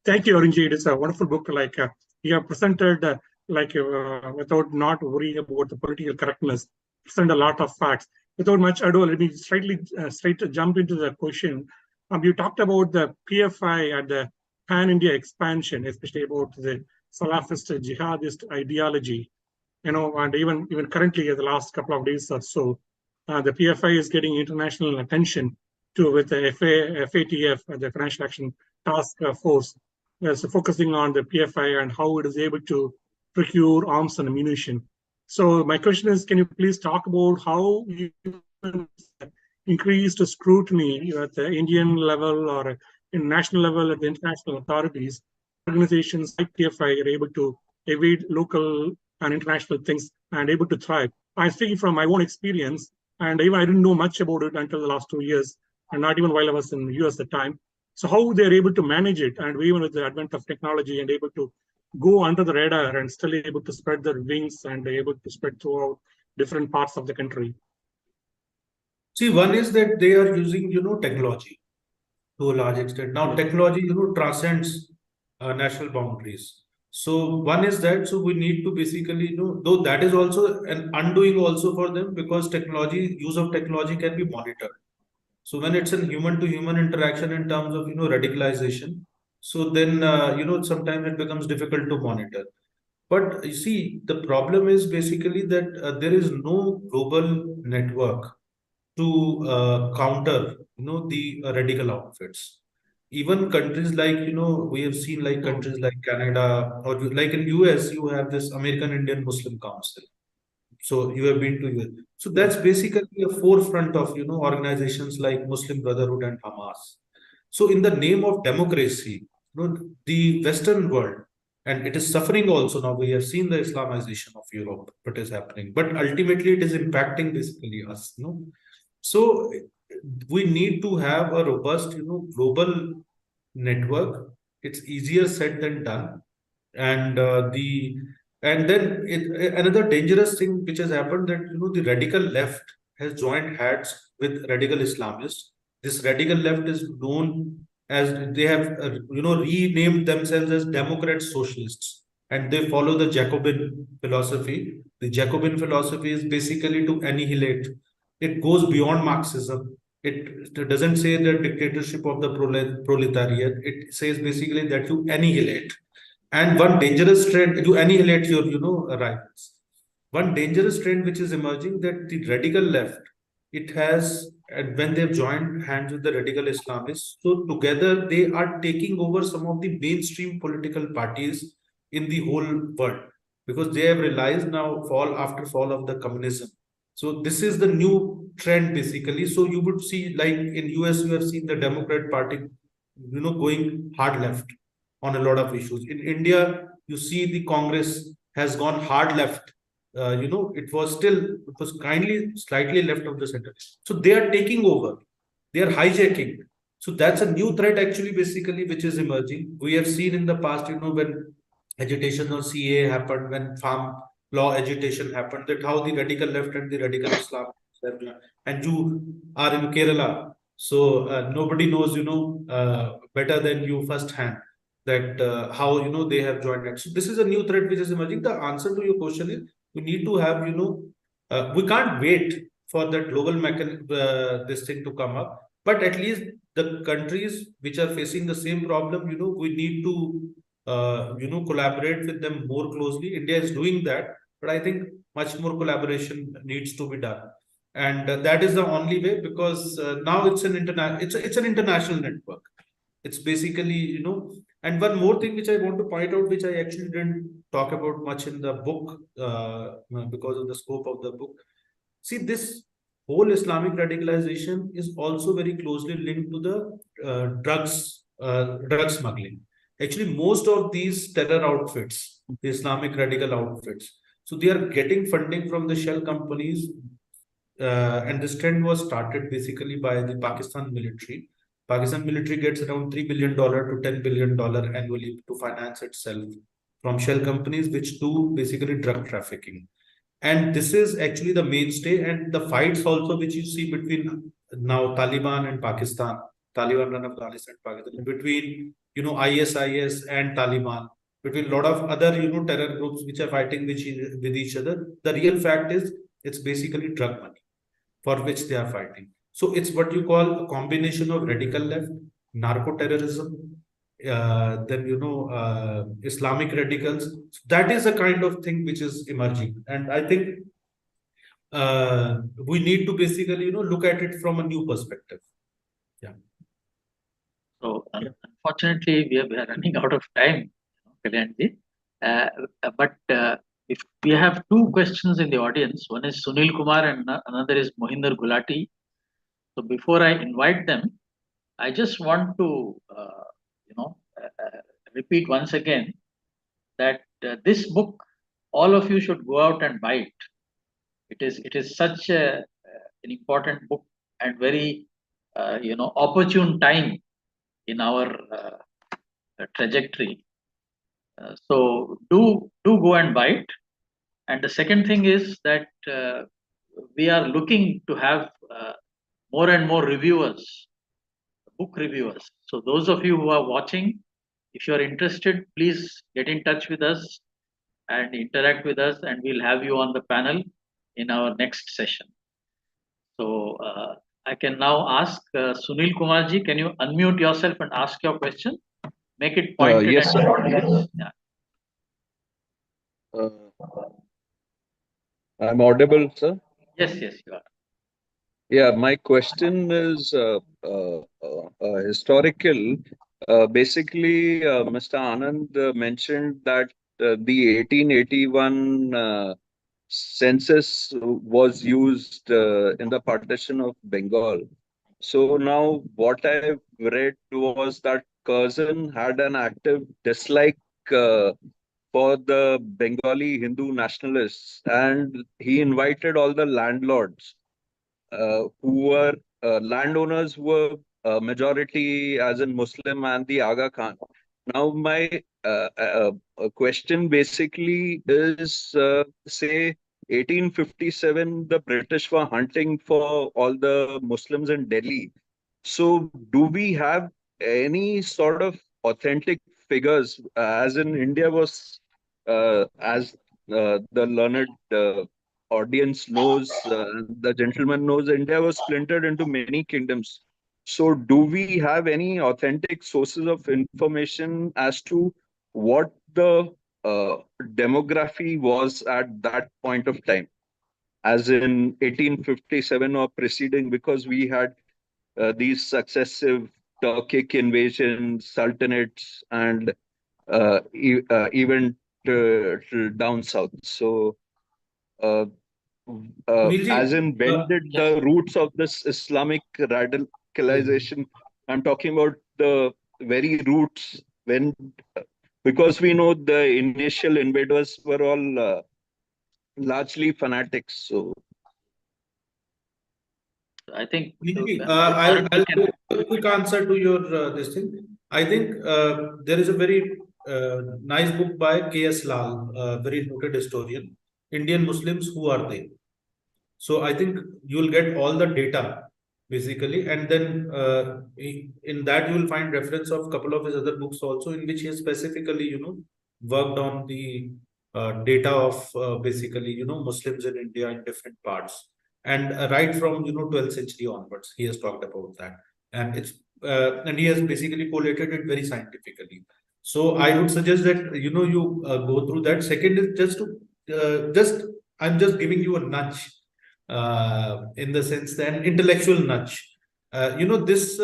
Thank you, Arunji. It is a wonderful book. Like you have presented, without not worrying about the political correctness, present a lot of facts. Without much ado, let me straight jump into the question. You talked about the PFI and the pan-India expansion, especially about the Salafist jihadist ideology. And even currently, the last couple of days or so, the PFI is getting international attention with the FATF, the Financial Action Task Force, so focusing on the PFI and how it is able to procure arms and ammunition. So my question is, can you please talk about how you increased scrutiny at the Indian level or in national level at the international authorities, organizations like PFI are able to evade local and international things and able to thrive? I'm speaking from my own experience, and even I didn't know much about it until the last 2 years, and not even while I was in the US at the time. So how they're able to manage it, and even with the advent of technology, and able to go under the radar and still able to spread their wings and able to spread throughout different parts of the country. See, one is that they are using, technology to a large extent. Now, technology, transcends national boundaries. So one is that, so we need to basically, though that is also an undoing also for them, because use of technology can be monitored. So when it's a human to human interaction in terms of, radicalization, so then, sometimes it becomes difficult to monitor. But you see, the problem is basically that there is no global network to counter, the radical outfits. Even countries like, we have seen like countries like Canada, or like in US, you have this American Indian Muslim Council. So you have been to US. So that's basically a forefront of, organizations like Muslim Brotherhood and Hamas. So in the name of democracy, the Western world, and it is suffering also now. We have seen the Islamization of Europe, what is happening, but ultimately it is impacting basically us. So we need to have a robust, global network. It's easier said than done, and another dangerous thing which has happened, that the radical left has joined hands with radical Islamists. This radical left is known as, they have renamed themselves as Democrat Socialists, and they follow the Jacobin philosophy. The Jacobin philosophy is basically to annihilate. It goes beyond Marxism. It doesn't say the dictatorship of the proletariat. It says basically that you annihilate. And one dangerous trend, you annihilate your, rivals. One dangerous trend which is emerging, that the radical left, it has, and when they've joined hands with the radical Islamists, so together they are taking over some of the mainstream political parties in the whole world, because they have realized now, fall after fall of the communism. So this is the new trend basically. So you would see, like in US, you have seen the Democrat Party, going hard left on a lot of issues. In India, you see the Congress has gone hard left. It was kindly slightly left of the center. So they are taking over. They are hijacking. So that's a new threat actually, basically, which is emerging. We have seen in the past, when agitation on CA happened, when farm law agitation happened, that how the radical left and the radical Islam, and you are in Kerala. So nobody knows, better than you firsthand, that how they have joined it. So this is a new threat which is emerging. The answer to your question is, we need to have, we can't wait for that global this thing to come up, but at least the countries which are facing the same problem, we need to collaborate with them more closely. India is doing that, but I think much more collaboration needs to be done, and that is the only way, because now it's an international network. It's basically, and one more thing which I want to point out, which I actually didn't talk about much in the book, because of the scope of the book. See, this whole Islamic radicalization is also very closely linked to the drug smuggling. Actually, most of these terror outfits, the Islamic radical outfits, so they are getting funding from the shell companies, and this trend was started basically by the Pakistan military. Pakistan military gets around $3 billion to $10 billion annually to finance itself from shell companies, which do basically drug trafficking. And this is actually the mainstay, and the fights also which you see between now Taliban and Pakistan, Taliban and Afghanistan, Pakistan, between ISIS and Taliban, between a lot of other terror groups which are fighting with each other. The real fact is, it's basically drug money for which they are fighting. So it's what you call a combination of radical left, narco-terrorism, then Islamic radicals. So that is a kind of thing which is emerging, and I think we need to basically look at it from a new perspective. Yeah. So unfortunately, we are running out of time, Kalyanji. But if we have two questions in the audience, one is Sunil Kumar and another is Mohinder Gulati. So before I invite them, I just want to repeat once again that this book, all of you should go out and buy it. It is such an important book, and very opportune time in our trajectory. So do go and buy it. And the second thing is that we are looking to have more and more reviewers, book reviewers. So those of you who are watching, if you are interested, please get in touch with us and interact with us, and we'll have you on the panel in our next session. So I can now ask Sunil Kumarji, can you unmute yourself and ask your question? Make it pointed. Yes, at sir. the audience. Yeah. I'm audible, sir? Yes, you are. Yeah, my question is historical. Basically, Mr. Anand mentioned that the 1881 census was used in the partition of Bengal. So now, what I've read was that Curzon had an active dislike uh, for the Bengali Hindu nationalists, and he invited all the landlords who were landowners were majority as in Muslim and the Aga Khan. Now, my question basically is say 1857, the British were hunting for all the Muslims in Delhi. So, do we have any sort of authentic figures, as in India was, as the learned audience knows, the gentleman knows, India was splintered into many kingdoms. So, do we have any authentic sources of information as to what the uh, demography was at that point of time, as in 1857 or preceding? Because we had these successive Turkic invasions, sultanates, and even down south. So, uh, as in, when did Yeah. the roots of this Islamic radicalization? I'm talking about the very roots when, because we know the initial invaders were all largely fanatics. So, I think I'll we can. give a quick answer to your this thing. I think there is a very nice book by K.S. Lal, a very noted historian. Indian Muslims, who are they? So I think you'll get all the data basically, and then in that you will find reference of a couple of his other books also, in which he has specifically, worked on the data of basically, Muslims in India in different parts, and right from 12th century onwards, he has talked about that, and and he has basically collated it very scientifically. So I would suggest that you go through that. Second is just to just I'm just giving you a nudge in the sense that an intellectual nudge. This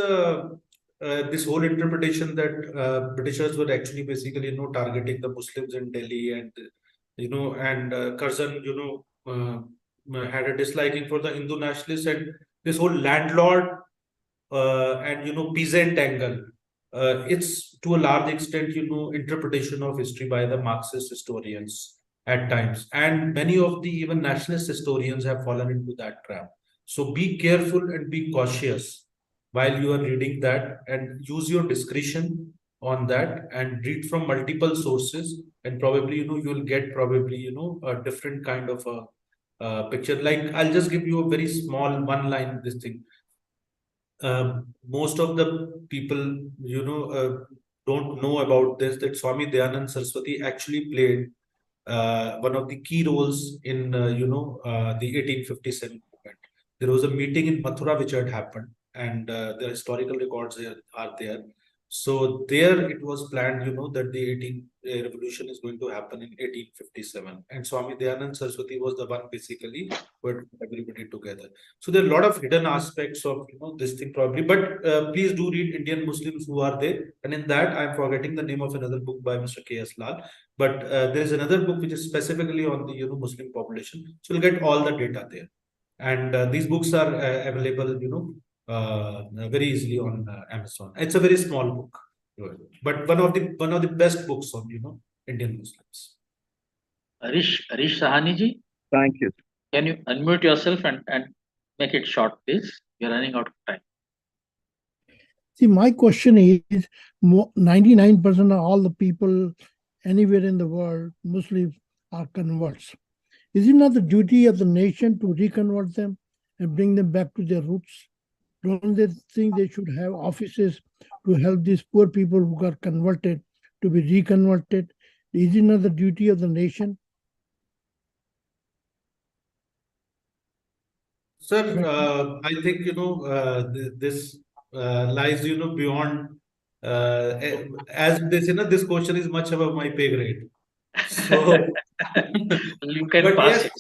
whole interpretation that Britishers were actually basically targeting the Muslims in Delhi, and Curzon had a disliking for the Hindu nationalists, and this whole landlord and peasant angle. It's to a large extent interpretation of history by the Marxist historians at times, and many of the even nationalist historians have fallen into that trap. So be careful and be cautious while you are reading that, and use your discretion on that, and read from multiple sources, and probably you'll get probably a different kind of a picture. Like, I'll just give you a very small one line this thing. Most of the people, don't know about this, that Swami Dayanand Saraswati actually played one of the key roles in, the 1857 movement. There was a meeting in Mathura which had happened, and the historical records are there. So there it was planned, that the 18th revolution is going to happen in 1857, and Swami Dayanand Saraswati was the one basically who had put everybody together. So there are a lot of hidden aspects of this thing probably, but please do read Indian Muslims, Who Are They? And in that, I'm forgetting the name of another book by Mr. K.S. Lal, but there is another book which is specifically on the Muslim population. So you'll get all the data there, and these books are available very easily on Amazon. It's a very small book, but one of the best books on Indian Muslims. Arish Sahani ji, thank you. can you unmute yourself and make it short, please? We're running out of time. See, my question is 99% of all the people anywhere in the world, Muslims, are converts. Is it not the duty of the nation to reconvert them and bring them back to their roots? Don't they think they should have offices to help these poor people who got converted to be reconverted? Is it not the duty of the nation? Sir, I think this lies beyond. As they say, this question is much above my pay grade. So, You can but pass yes,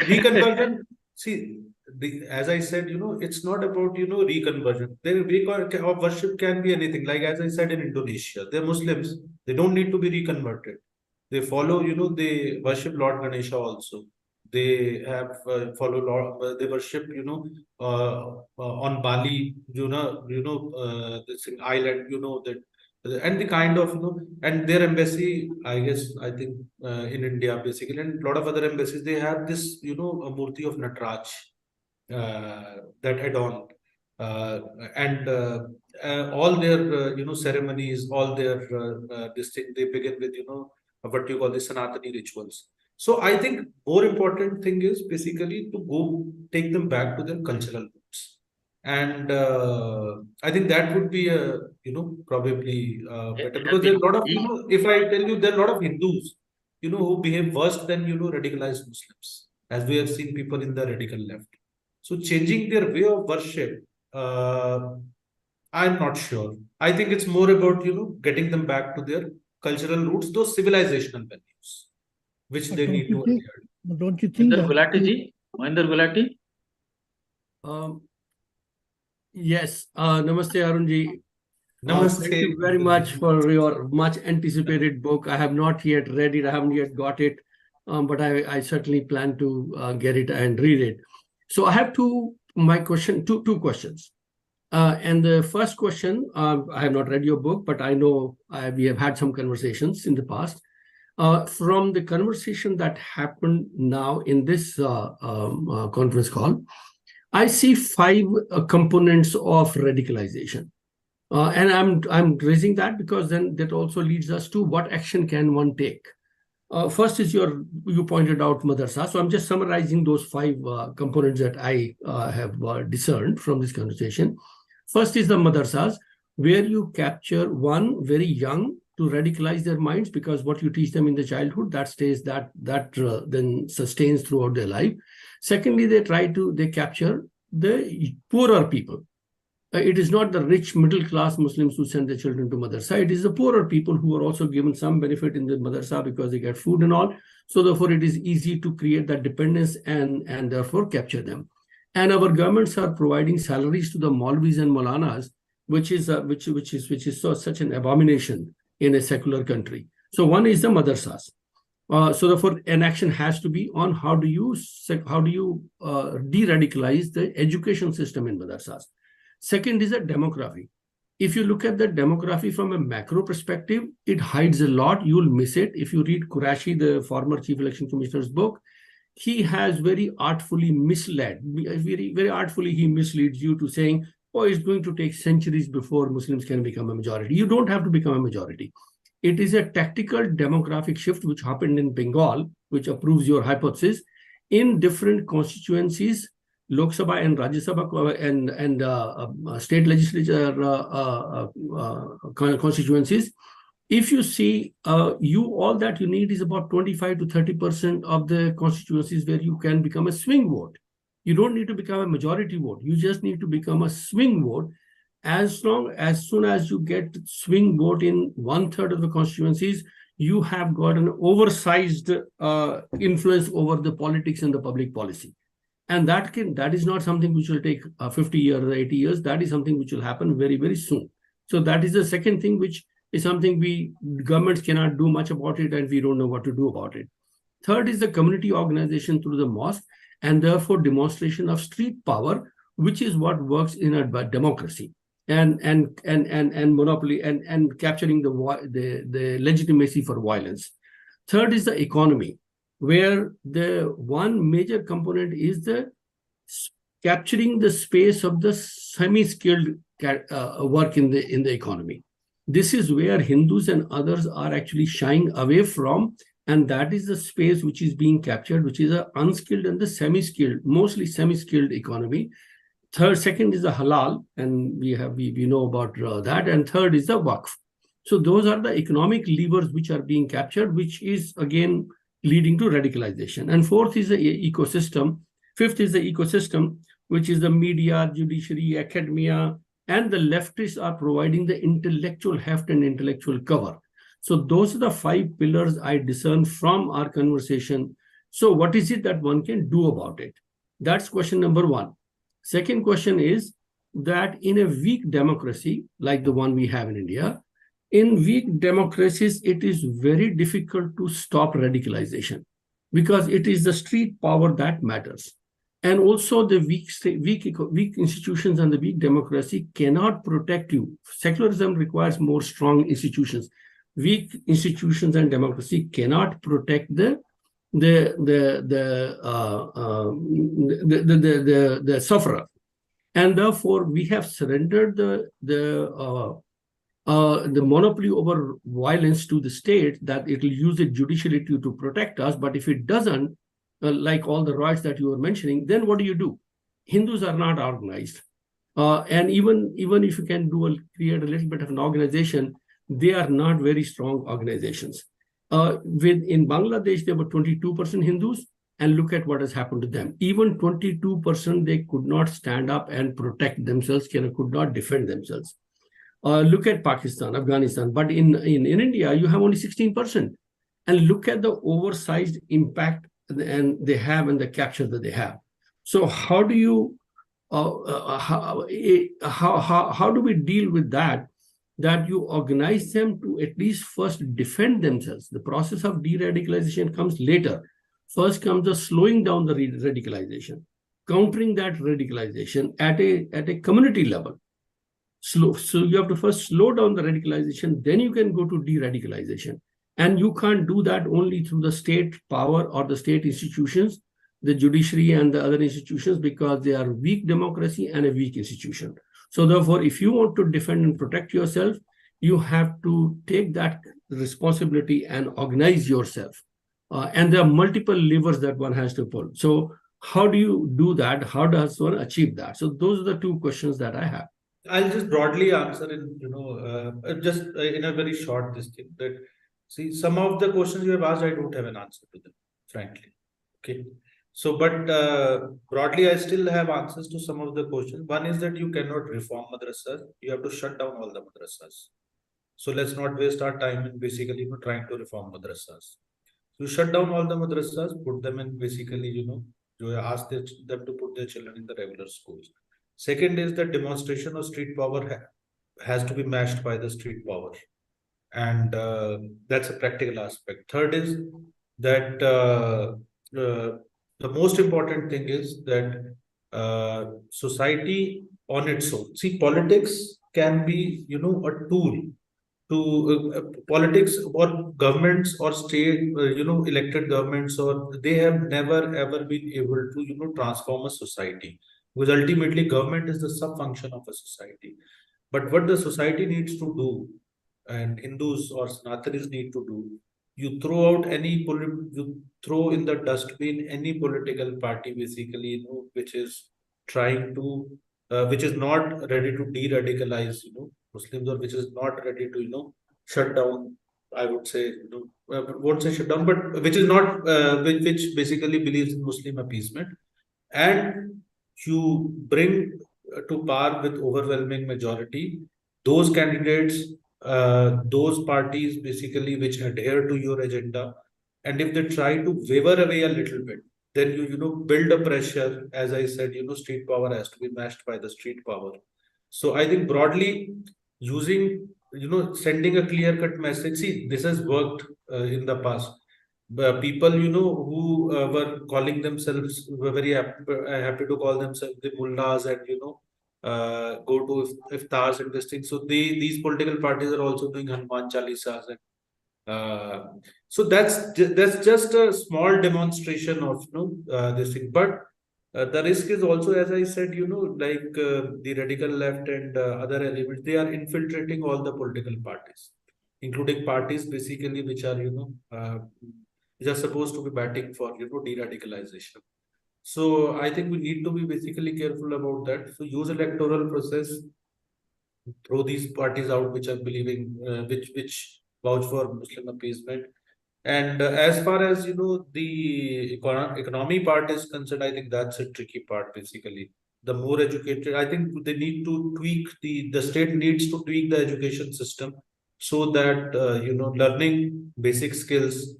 reconversion. See, as I said, it's not about, reconversion. Worship can be anything. Like, as I said, in Indonesia, they're Muslims. They don't need to be reconverted. They follow, they worship Lord Ganesha also. They have follow Lord, they worship, on Bali, this island, that, and the kind of, and their embassy, I guess, I think in India basically, and a lot of other embassies, they have this, a murti of Nataraj that adorn, uh, and all their, ceremonies, all their this thing, they begin with, what you call the Sanatani rituals. So I think more important thing is basically to go take them back to their cultural roots. And I think that would be probably better, because there are a lot of, if I tell you, there are a lot of Hindus, who behave worse than, radicalized Muslims, as we have seen people in the radical left. So changing their way of worship, I'm not sure. I think it's more about, getting them back to their cultural roots, those civilizational values, which they need to adhere. Don't you think Mohinder Gulati? Yes, Namaste Arunji. Namaste. Thank you very much for your much anticipated book. I have not yet read it. I haven't yet got it, but I certainly plan to get it and read it. So I have two questions. And the first question, I have not read your book, but I know we have had some conversations in the past. From the conversation that happened now in this conference call, I see 5 components of radicalization. And I'm raising that because then that also leads us to what action can one take. First is you pointed out Madrasa. So I'm just summarizing those 5 components that I have discerned from this conversation. First is the Madrasas, where you capture one very young to radicalize their minds, because what you teach them in the childhood, that stays, that then sustains throughout their life. Secondly, they capture the poorer people. It is not the rich middle class Muslims who send their children to madrasa. It is the poorer people who are also given some benefit in the madrasa because they get food and all. So therefore, it is easy to create that dependence and therefore capture them. And our governments are providing salaries to the Maulvis and Maulanas, which is such an abomination in a secular country. So one is the madrasas. So therefore, an action has to be on how do you de-radicalize the education system in madrasas. Second is the demography. If you look at the demography from a macro perspective, it hides a lot. You'll miss it. If you read Qureshi, the former Chief Election Commissioner's book, he has very artfully misled, very artfully he misleads you to saying, oh, it's going to take centuries before Muslims can become a majority. You don't have to become a majority. It is a tactical demographic shift which happened in Bengal, which approves your hypothesis, in different constituencies, Lok Sabha and Rajya Sabha and state legislature constituencies. If you see, all that you need is about 25 to 30% of the constituencies where you can become a swing vote. You don't need to become a majority vote. You just need to become a swing vote. As soon as you get swing vote in 1/3 of the constituencies, you have got an oversized influence over the politics and the public policy. And that is not something which will take 50 years or 80 years. That is something which will happen very, very soon. So that is the second thing, which is something governments cannot do much about it, and we don't know what to do about it. Third is the community organization through the mosque, and therefore demonstration of street power, which is what works in a democracy, and monopoly and capturing the legitimacy for violence. Third is the economy, where the one major component is the capturing the space of the semi-skilled work in the economy. This is where Hindus and others are actually shying away from, and that is the space which is being captured, which is the unskilled and the semi-skilled, mostly semi-skilled economy. Second is the halal, and we know about that, and third is the waqf. So those are the economic levers which are being captured, which is again leading to radicalization. And fourth is the ecosystem. Fifth is the ecosystem, which is the media, judiciary, academia, and the leftists are providing the intellectual heft and intellectual cover. So those are the 5 pillars I discern from our conversation. So what is it that one can do about it? That's question number one. Second question is that in a weak democracy, like the one we have in India, in weak democracies, it is very difficult to stop radicalization because it is the street power that matters. And also the weak institutions and the weak democracy cannot protect you. Secularism requires more strong institutions. Weak institutions and democracy cannot protect the sufferer, and therefore we have surrendered the monopoly over violence to the state, that it will use its judiciary to protect us. But if it doesn't, like all the riots that you were mentioning, then what do? Hindus are not organized, and even if you can create a little bit of an organization, they are not very strong organizations. In Bangladesh, there were 22% Hindus, and look at what has happened to them. Even 22%, they could not stand up and protect themselves, could not defend themselves. Look at Pakistan, Afghanistan, but in India, you have only 16%. And look at the oversized impact and they have and the capture that they have. So how do you, how do we deal with that? That you organize them to at least first defend themselves. The process of de-radicalization comes later. First comes the slowing down the radicalization, countering that radicalization at a community level. So you have to first slow down the radicalization, then you can go to de-radicalization. And you can't do that only through the state power or the state institutions, the judiciary and the other institutions, because they are weak democracy and a weak institution. So therefore, if you want to defend and protect yourself, you have to take that responsibility and organize yourself. And there are multiple levers that one has to pull. So how do you do that? How does one achieve that? So those are the two questions that I have. I'll just broadly answer in, just in a very short this thing that, see, some of the questions you have asked, I don't have an answer to them, frankly. Okay. So, but broadly, I still have answers to some of the questions. One is that you cannot reform madrasas. You have to shut down all the madrasas. So let's not waste our time in basically trying to reform madrasas. So you shut down all the madrasas, put them in basically, you ask them to put their children in the regular schools. Second is that demonstration of street power has to be matched by the street power. And that's a practical aspect. Third is that the most important thing is that society on its own. See, politics can be, a tool to politics or governments or state, elected governments, or they have never ever been able to, transform a society. Because ultimately, government is the sub-function of a society. But what the society needs to do, and Hindus or Sanatanis need to do, you throw out you throw in the dustbin any political party, basically, which is trying to, which is not ready to de-radicalize, Muslims, or which is not ready to, shut down. I would say, won't say shut down, but which is not, which basically believes in Muslim appeasement, and you bring to par with overwhelming majority those candidates, those parties basically which adhere to your agenda. And if they try to waver away a little bit, then you build a pressure. As I said, street power has to be matched by the street power. So I think broadly using, sending a clear-cut message. See, this has worked in the past. People, who were calling themselves, were very happy to call themselves the mullahs, and go to iftars and this thing. So these political parties are also doing Hanuman Chalisas, and so that's just a small demonstration of this thing. But the risk is also, as I said, like the radical left and other elements, they are infiltrating all the political parties, including parties basically which are which are supposed to be batting for de-radicalization. So I think we need to be basically careful about that. So use electoral process, throw these parties out which are believing, which vouch for Muslim appeasement. And as far as the economy part is concerned, I think that's a tricky part. Basically, the more educated, I think they need to tweak the state needs to tweak the education system so that learning basic skills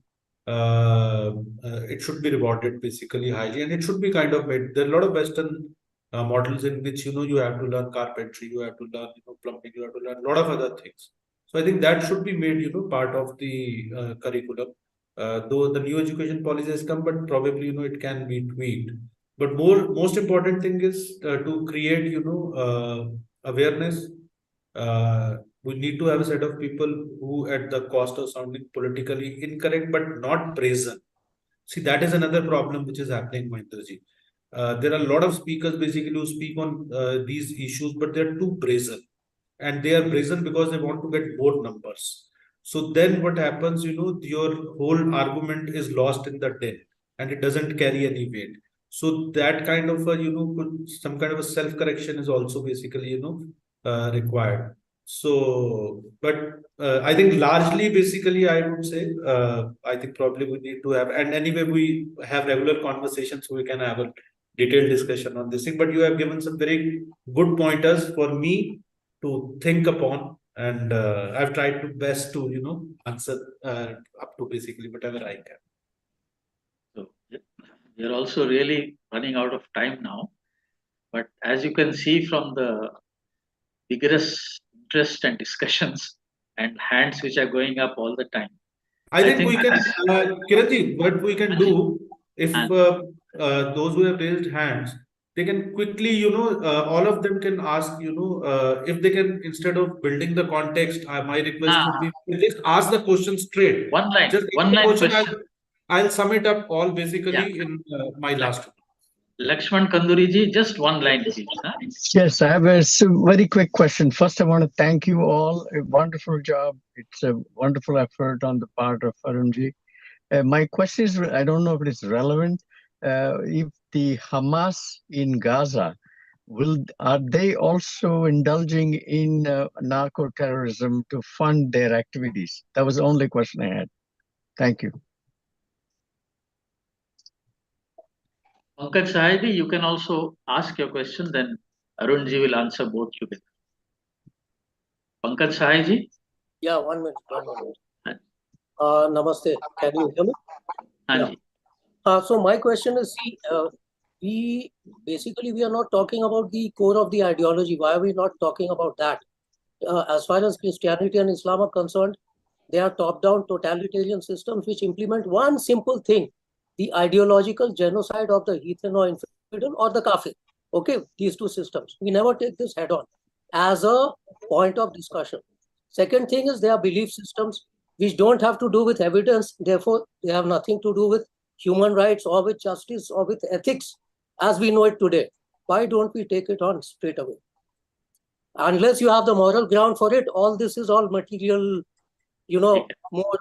it should be rewarded basically highly, and it should be kind of made. There are a lot of Western models in which you have to learn carpentry, you have to learn plumbing, you have to learn a lot of other things. So I think that should be made part of the curriculum. Though the new education policy has come, but probably it can be tweaked. But most important thing is to create awareness. We need to have a set of people who, at the cost of sounding politically incorrect but not brazen. See, that is another problem which is happening, Mahendraji. There are a lot of speakers basically who speak on these issues, but they're too brazen. And they are brazen because they want to get more numbers. So then what happens, your whole argument is lost in the din and it doesn't carry any weight. So that kind of some kind of a self-correction is also basically, required. So, but I think largely, basically, I would say, I think probably we need to have, and anyway, we have regular conversations, so we can have a detailed discussion on this thing. But you have given some very good pointers for me to think upon, and I've tried to best to answer up to basically whatever I can. So we are also really running out of time now, but as you can see from the vigorous interest and discussions and hands which are going up all the time, I think we can, Kiranji, what we can do, if those who have raised hands, they can quickly, all of them can ask, if they can, instead of building the context, my request would be just ask the question straight. One line question. I'll sum it up all basically in my last one. Lakshman Kanduriji, just one line, please. Yes, I have a very quick question. First, I want to thank you all. A wonderful job. It's a wonderful effort on the part of Arunji. My question is, I don't know if it is relevant. If the Hamas in Gaza, are they also indulging in narco-terrorism to fund their activities? That was the only question I had. Thank you. Pankaj Sahaji, you can also ask your question, then Arunji will answer both together. Pankaj Sahaji? Yeah, 1 minute. Namaste. Can you hear me? Yeah. So my question is, see, we are not talking about the core of the ideology. Why are we not talking about that? As far as Christianity and Islam are concerned, they are top-down totalitarian systems which implement one simple thing: the ideological genocide of the heathen or infidel or the kafir. Okay, these two systems. We never take this head-on as a point of discussion. Second thing is, they are belief systems which don't have to do with evidence. Therefore, they have nothing to do with human rights or with justice or with ethics as we know it today. Why don't we take it on straight away? Unless you have the moral ground for it, all this is all material, more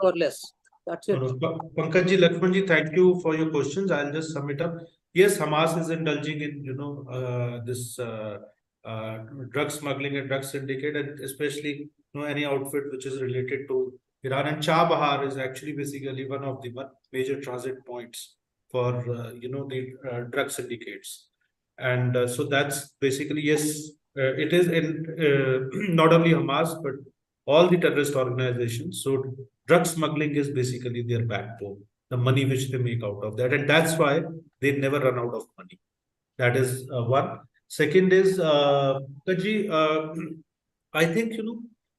or less. That's it. Pankajji, Lakshmanji, thank you for your questions. I'll just sum it up. Yes, Hamas is indulging in, this drug smuggling and drug syndicate, and especially, any outfit which is related to Iran. And Chabahar is actually basically one of the major transit points for, the drug syndicates. And so that's basically, yes, it is in not only Hamas, but all the terrorist organizations. So drug smuggling is basically their backbone, the money which they make out of that. And that's why they never run out of money. That is one. Second is, I think,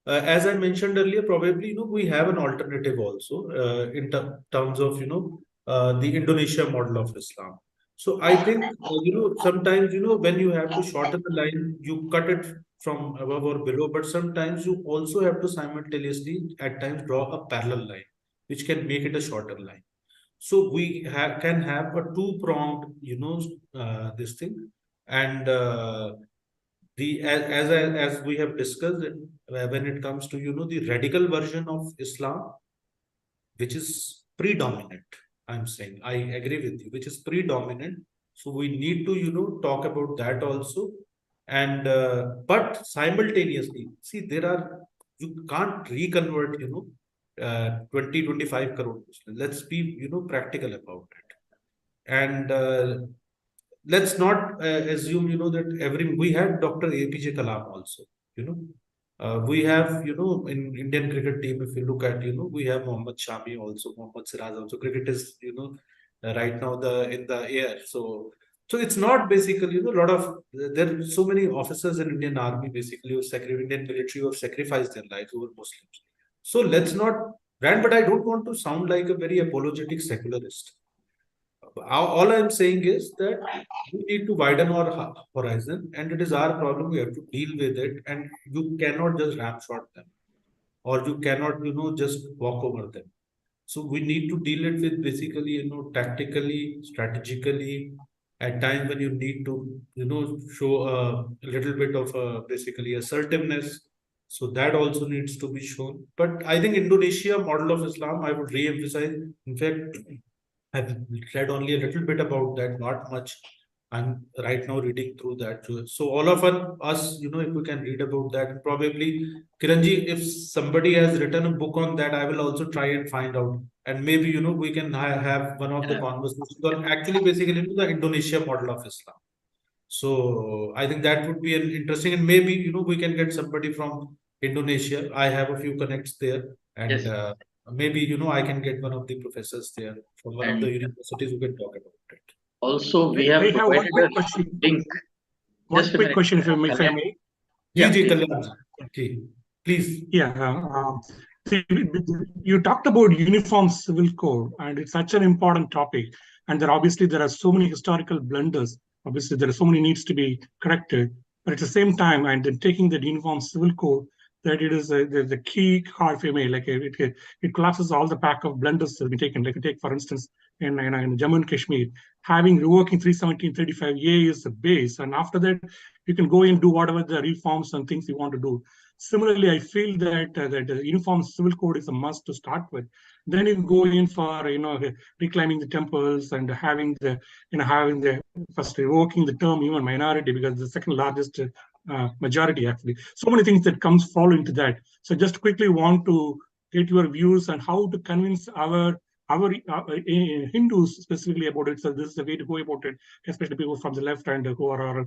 as I mentioned earlier, probably, we have an alternative also in terms of, the Indonesia model of Islam. So I think, sometimes, when you have to shorten the line, you cut it from above or below, but sometimes you also have to simultaneously at times draw a parallel line, which can make it a shorter line. So we can have a two-pronged, this thing. And as we have discussed, when it comes to, the radical version of Islam, which is predominant, I'm saying, I agree with you, which is predominant. So we need to, talk about that also. And, but simultaneously, see, you can't reconvert, 20-25 crore. Let's be, practical about it. And let's not assume, that we had Dr. APJ Kalam also, We have, in Indian cricket team, if you look at, we have Mohammad Shami also, Mohammad Siraj also. Cricket is, right now in the air. So it's not basically, a lot of, there are so many officers in Indian army, basically, Indian military who have sacrificed their lives over Muslims. So let's not brand, but I don't want to sound like a very apologetic secularist. All I'm saying is that we need to widen our horizon, and it is our problem. We have to deal with it, and you cannot just ramshot them, or you cannot, just walk over them. So we need to deal it with basically, tactically, strategically. At times when you need to, show a little bit of basically assertiveness. So that also needs to be shown. But I think Indonesia model of Islam, I would re-emphasize. In fact, I've read only a little bit about that, not much. I'm right now reading through that. So all of us, if we can read about that, probably Kiranji, if somebody has written a book on that, I will also try and find out. And maybe, we can have one of the conversations on actually basically the Indonesia model of Islam. So I think that would be an interesting, and maybe, we can get somebody from Indonesia. I have a few connects there, and Yes. maybe, I can get one of the professors there from one of the universities who can talk about it. Also, we have I have one provided quick a question. link. One Just a quick minute. question, if I may. Yeah, Ji, please. Kalyan. Please. Yeah. See, you talked about uniform civil code, and it's such an important topic. And there are so many historical blunders. Obviously, there are so many needs to be corrected. But at the same time, and then taking the uniform civil code, that it is the key card for me. Like it collapses all the pack of blunders that have been taken. Like you take, for instance, in Jammu and Kashmir, having revoking 317/35A is the base, and after that, you can go and do whatever the reforms and things you want to do. Similarly, I feel that the uniform civil code is a must to start with. Then you go in for reclaiming the temples and having the first revoking the term even minority, because the second largest majority actually. So many things that fall into that. So just quickly want to get your views on how to convince our Hindus specifically about it. So this is the way to go about it, especially people from the left and who are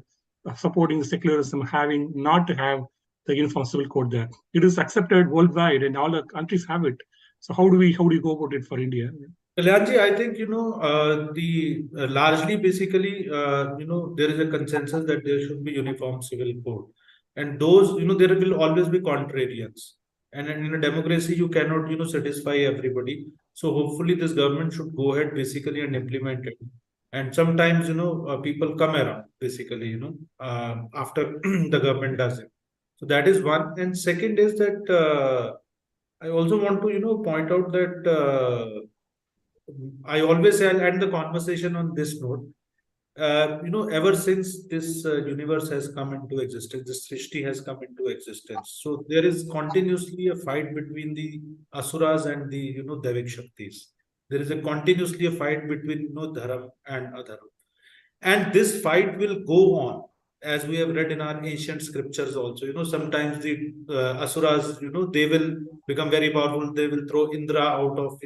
supporting the secularism, having not to have the uniform civil code there. It is accepted worldwide, and all the countries have it. So how do we go about it for India? Kalyanji, I think, largely basically, there is a consensus that there should be uniform civil code. And those, there will always be contrarians. And in a democracy, you cannot, satisfy everybody. So hopefully this government should go ahead basically and implement it. And sometimes, people come around basically, after the government does it. So that is one. And second is that I also want to, point out that I always say I'll end the conversation on this note. Ever since this universe has come into existence, this Srishti has come into existence. So there is continuously a fight between the Asuras and the, Devik Shaktis. There is a continuously a fight between, Dharam and Adharam. And this fight will go on, as we have read in our ancient scriptures also. Sometimes the Asuras, they will become very powerful. They will throw Indra out of,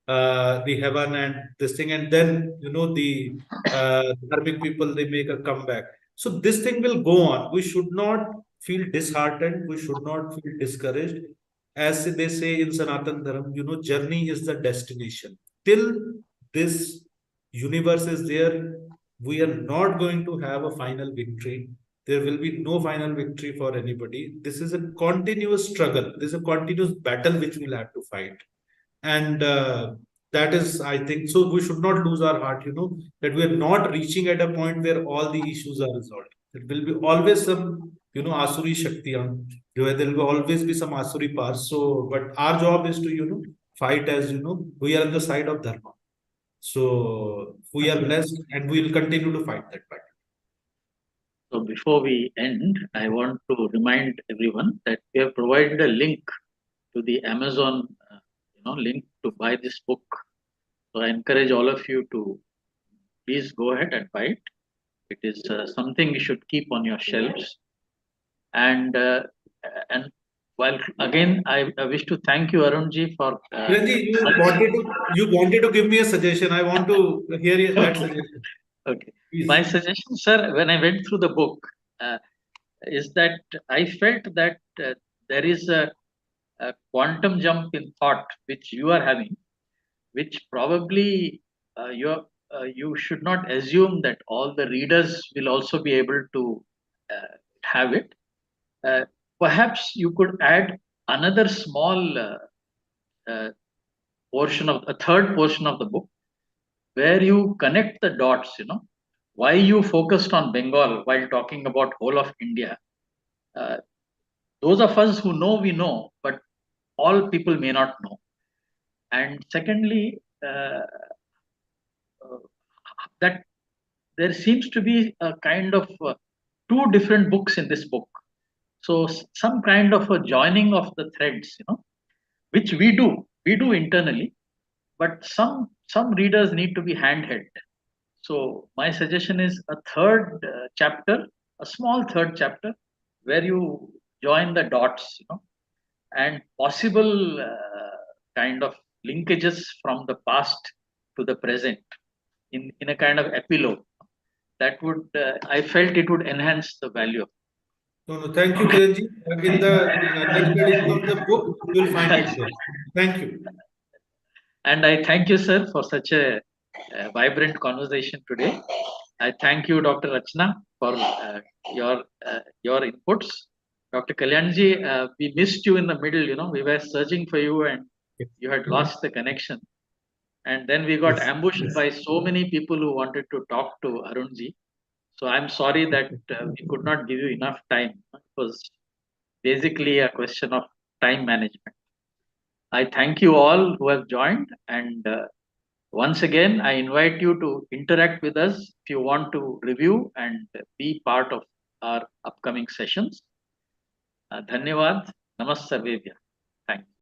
the heaven and this thing. And then, the Dharmic people, they make a comeback. So this thing will go on. We should not feel disheartened. We should not feel discouraged. As they say in Sanatan Dharam, journey is the destination. Till this universe is there, we are not going to have a final victory. There will be no final victory for anybody. This is a continuous struggle. This is a continuous battle which we'll have to fight. And that is, I think, so we should not lose our heart, that we are not reaching at a point where all the issues are resolved. There will be always some, Asuri Shaktiyan. There will always be some Asuri past. So, but our job is to, fight as, we are on the side of Dharma. So we are blessed, and we will continue to fight that battle. So before we end, I want to remind everyone that we have provided a link to the Amazon, link to buy this book. So I encourage all of you to please go ahead and buy it. It is something you should keep on your shelves. And while again, I wish to thank you, Arunji, for. You wanted to give me a suggestion. I want to hear that suggestion. Okay. Please. My suggestion, sir, when I went through the book, is that I felt that there is a quantum jump in thought which you are having, which probably you should not assume that all the readers will also be able to have it. Perhaps you could add another small portion of a third portion of the book where you connect the dots, why you focused on Bengal while talking about whole of India. Those of us who know, we know, but all people may not know. And secondly, that there seems to be a kind of two different books in this book. So some kind of a joining of the threads, which we do internally, but some readers need to be handheld. So my suggestion is a third chapter, a small third chapter, where you join the dots, and possible kind of linkages from the past to the present in a kind of epilogue. That would, I felt it would enhance the value of. No, thank you, Kiranji. In the next edition of the book, you'll find it there. Thank you. And I thank you, sir, for such a vibrant conversation today. I thank you, Dr. Rachna, for your inputs. Dr. Kalyanji, we missed you in the middle. We were searching for you, and you had lost the connection. And then we got ambushed by so many people who wanted to talk to Arunji. So I'm sorry that we could not give you enough time. It was basically a question of time management. I thank you all who have joined, and once again, I invite you to interact with us if you want to review and be part of our upcoming sessions. Dhanyavad. Namaste. Thank you.